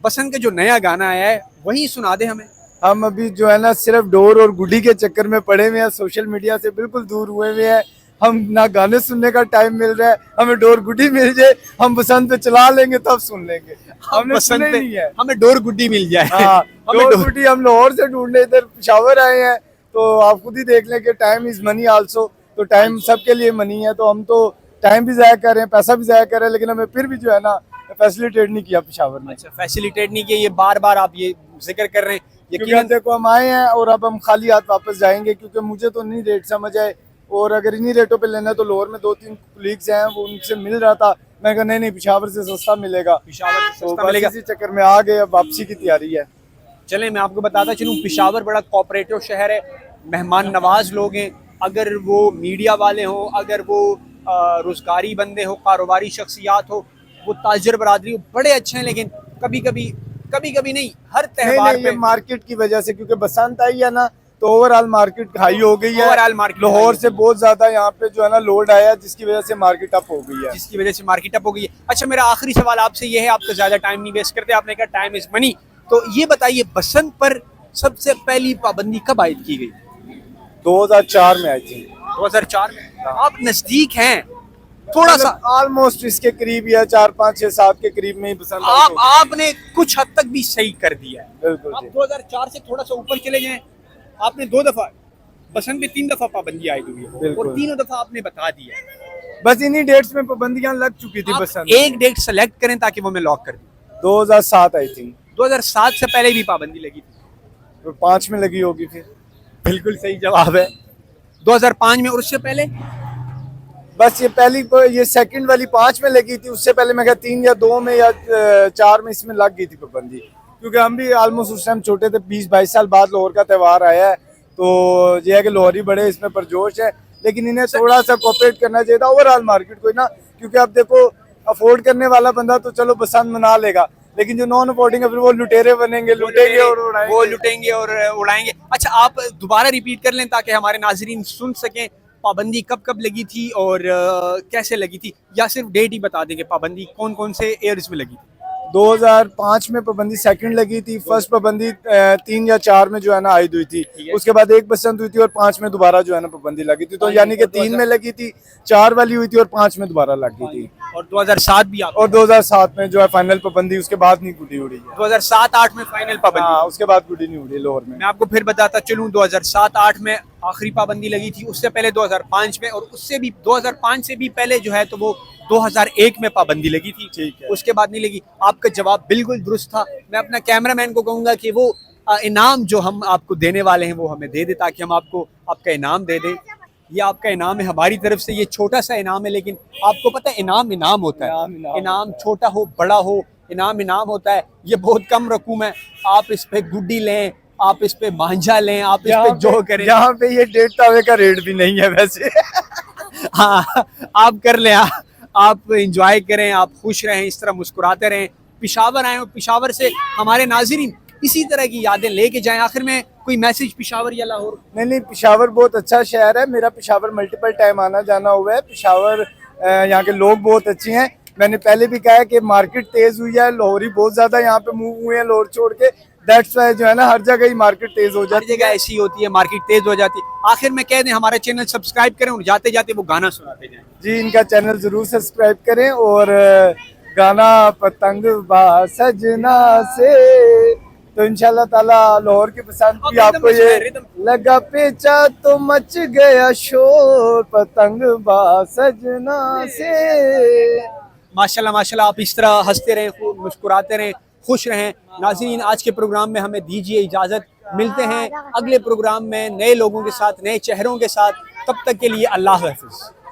S1: बसंत का जो नया गाना आया है वही सुना दे हमें।
S10: हम अभी जो है ना सिर्फ डोर और गुडी के चक्कर में पड़े हुए हैं, सोशल मीडिया से बिल्कुल दूर हुए हुए हैं। हम ना गाने सुनने का टाइम मिल रहा है, हमें डोर गुडी मिल जाए हम बसंत पे चला लेंगे तब सुन लेंगे। हमने सुने नहीं है,
S1: हमें डोर गुड्डी मिल जाए।
S10: हाँ, डोर गुडी हम लाहौर से ढूंढने इधर पेशावर आए हैं, तो आप खुद ही देख लें कि टाइम इज मनी आल्सो। तो टाइम सबके लिए मनी है, तो हम तो टाइम भी ज़ाया कर रहे हैं, पैसा भी ज़ाया कर रहे हैं, लेकिन हमें फिर भी जो है ना फैसिलिटेट नहीं किया पेशावर में।
S1: अच्छा, फैसिलिटेट नहीं किया, ये बार बार आप ये जिक्र कर रहे हैं।
S10: यकीनन देखो हम आए हैं और अब हम खाली हाथ वापस जाएंगे, क्योंकि मुझे तो नहीं रेट समझ आए, और अगर इन्हीं रेटों पे लेना है तो लाहौर में 2-3 कुलीग्स हैं, वो उनसे मिल रहा था, मैं कहा नहीं पेशावर से सस्ता मिलेगा,
S1: पेशावर से
S10: तो
S1: सस्ता मिलेगा।
S10: इसी चक्कर में आ गए, अब वापसी की तैयारी है।
S1: चलें मैं आपको बताता चलूँ, पेशावर बड़ा कोऑपरेटिव शहर है, मेहमान नवाज लोग हैं। अगर वो मीडिया वाले हों, अगर वो रोजगारी बंदे हो, कारोबारी शख्सियात हो, वो ताजर बरादरी हो, बड़े अच्छे हैं। लेकिन कभी कभी नहीं, हर त्यौहार पे
S10: मार्केट की वजह से, क्योंकि बसंत आई है ना, तो ओवरऑल मार्केट हाई हो गई है।
S1: ओवरऑल मार्केट
S10: लाहौर से बहुत ज्यादा यहाँ पे जो है ना लोड आया, जिसकी वजह से मार्केट अप हो गई है।
S1: अच्छा मेरा आखिरी सवाल आपसे ये है, आपका ज्यादा टाइम नहीं वेस्ट करते, आपने कहा टाइम इज मनी, तो ये बताइए बसंत पर सबसे पहली पाबंदी कब आयद की गई?
S10: 2004 में आई थी।
S1: 2004 में? आप नजदीक हैं थोड़ा सा,
S10: ऑलमोस्ट इसके करीब या 4, 5, 6, 7 के करीब में ही बसंत
S1: आपने कुछ हद तक भी सही कर दिया है।
S10: बिल्कुल।
S1: आप 2004 से थोड़ा सा ऊपर चले जाएं, आपने 2 दफा बसंत में 3 दफा पाबंदी आई हुई है और तीनों दफा आपने बता दिया है।
S10: बस इन्हीं डेट्स में पाबंदियां लग चुकी थी। बसंत
S1: एक डेट सेलेक्ट करें ताकि वो मैं लॉक कर दूं।
S10: 2007 आई थिंक।
S1: 2007 से पहले भी पाबंदी लगी थी?
S10: तो 5 में लगी होगी फिर।
S1: बिल्कुल सही जवाब है, 2005 में। और उससे पहले?
S10: बस ये सेकंड वाली 5 में लगी थी, उससे पहले मैं क्या 3 या 2 में या 4 में इसमें लग गई थी पाबंदी, क्योंकि हम भी ऑलमोस्ट उस टाइम छोटे थे। 20-22 साल बाद लाहौर का त्यौहार आया है, तो ये है कि लाहौरी बड़े इसमें परजोश है, लेकिन इन्हें थोड़ा सा कोऑपरेट करना चाहिए था ओवरऑल मार्केट को ना, क्योंकि अब देखो अफोर्ड करने वाला बंदा तो चलो बसंत मना लेगा, लेकिन जो नॉन अफोर्डिंग है फिर वो लुटेरे बनेंगे, लुटेंगे और
S1: उड़ाएंगे। अच्छा आप दोबारा रिपीट कर लें ताकि हमारे नाजरीन सुन सकें, पाबंदी कब कब लगी थी और कैसे लगी थी, या सिर्फ डेट ही बता देंगे पाबंदी कौन कौन से एयर्स में लगी थी?
S10: 2005 में पाबंदी सेकंड लगी थी, फर्स्ट पाबंदी 3 या 4 में जो है ना आयद हुई थी, उसके बाद एक बसंत हुई थी और 5 में दोबारा जो है ना पाबंदी लगी थी, तो यानी कि 3 में लगी थी, 4 वाली हुई थी और 5 में दोबारा लगी थी।
S1: और 2007 भी आप
S10: और 2007 में जो है फाइनल पाबंदी, उसके बाद नहीं गुडी उड़ी है।
S1: 2007-8 में फाइनल पाबंदी।
S10: हाँ, उसके बाद गुडी नहीं उड़ी लाहौर में।
S1: मैं आपको फिर बताता चलूं, 2007-8 में आखिरी पाबंदी लगी थी, उससे पहले 2005 में, और उससे भी 2005 से भी पहले जो है तो वो 2001 में पाबंदी लगी थी।
S10: ठीक है।
S1: उसके बाद नहीं लगी। आपका जवाब बिल्कुल दुरुस्त था। मैं अपना कैमरामैन को कहूंगा कि वो इनाम जो हम आपको देने वाले हैं वो हमें दे दे, ताकि हम आपको आपका इनाम दे दें। ये आपका इनाम है हमारी तरफ से, ये छोटा सा इनाम है, लेकिन आपको पता है इनाम इनाम होता है। इनाम छोटा हो बड़ा हो, इनाम इनाम होता है। ये बहुत कम रकूम है। आप इस पे गुड्डी लें, आप इस पे मांझा लें, आप इस पे जो करें।
S10: यहाँ पे ये 1.5 तावे का रेट भी नहीं है वैसे।
S1: हाँ, आप कर लें, आप इंजॉय करें, आप खुश रहें, इस तरह मुस्कुराते रहें। पिशावर आए और पिशावर से हमारे नाज़रीन इसी तरह की यादें लेके जाएं। आखिर में कोई मैसेज पिशावर या लाहौर?
S10: नहीं, पिशावर बहुत अच्छा शहर है। मेरा पिशावर मल्टीपल टाइम आना जाना हुआ है। पिशावर यहाँ के लोग बहुत अच्छे हैं। मैंने पहले भी कहा है कि मार्केट तेज हुई है, लाहौरी बहुत ज्यादा यहाँ पे मूव हुए हैं लाहौर छोड़ के। दैट्स वाई जो है ना हर जगह ही मार्केट तेज हो जाती है।
S1: जगह ऐसी होती है, मार्केट तेज हो जाती है। आखिर में कह दें हमारा चैनल सब्सक्राइब करें और जाते जाते वो गाना सुनाते जाएं।
S10: जी, इनका चैनल जरूर सब्सक्राइब करें और गाना पतंग बा सजना से, तो इंशाल्लाह ताला लाहौर की पसंद भी आपको ये लगा पेचा तो मच गया शोर पतंग बा सजना से।
S1: माशाल्लाह माशाल्लाह, आप इस तरह हंसते रहें, मुस्कुराते रहें, खुश रहें। नाज़रीन, आज के प्रोग्राम में हमें दीजिए इजाज़त। मिलते हैं अगले प्रोग्राम में नए लोगों के साथ, नए चेहरों के साथ। तब तक के लिए अल्लाह हाफ़िज़।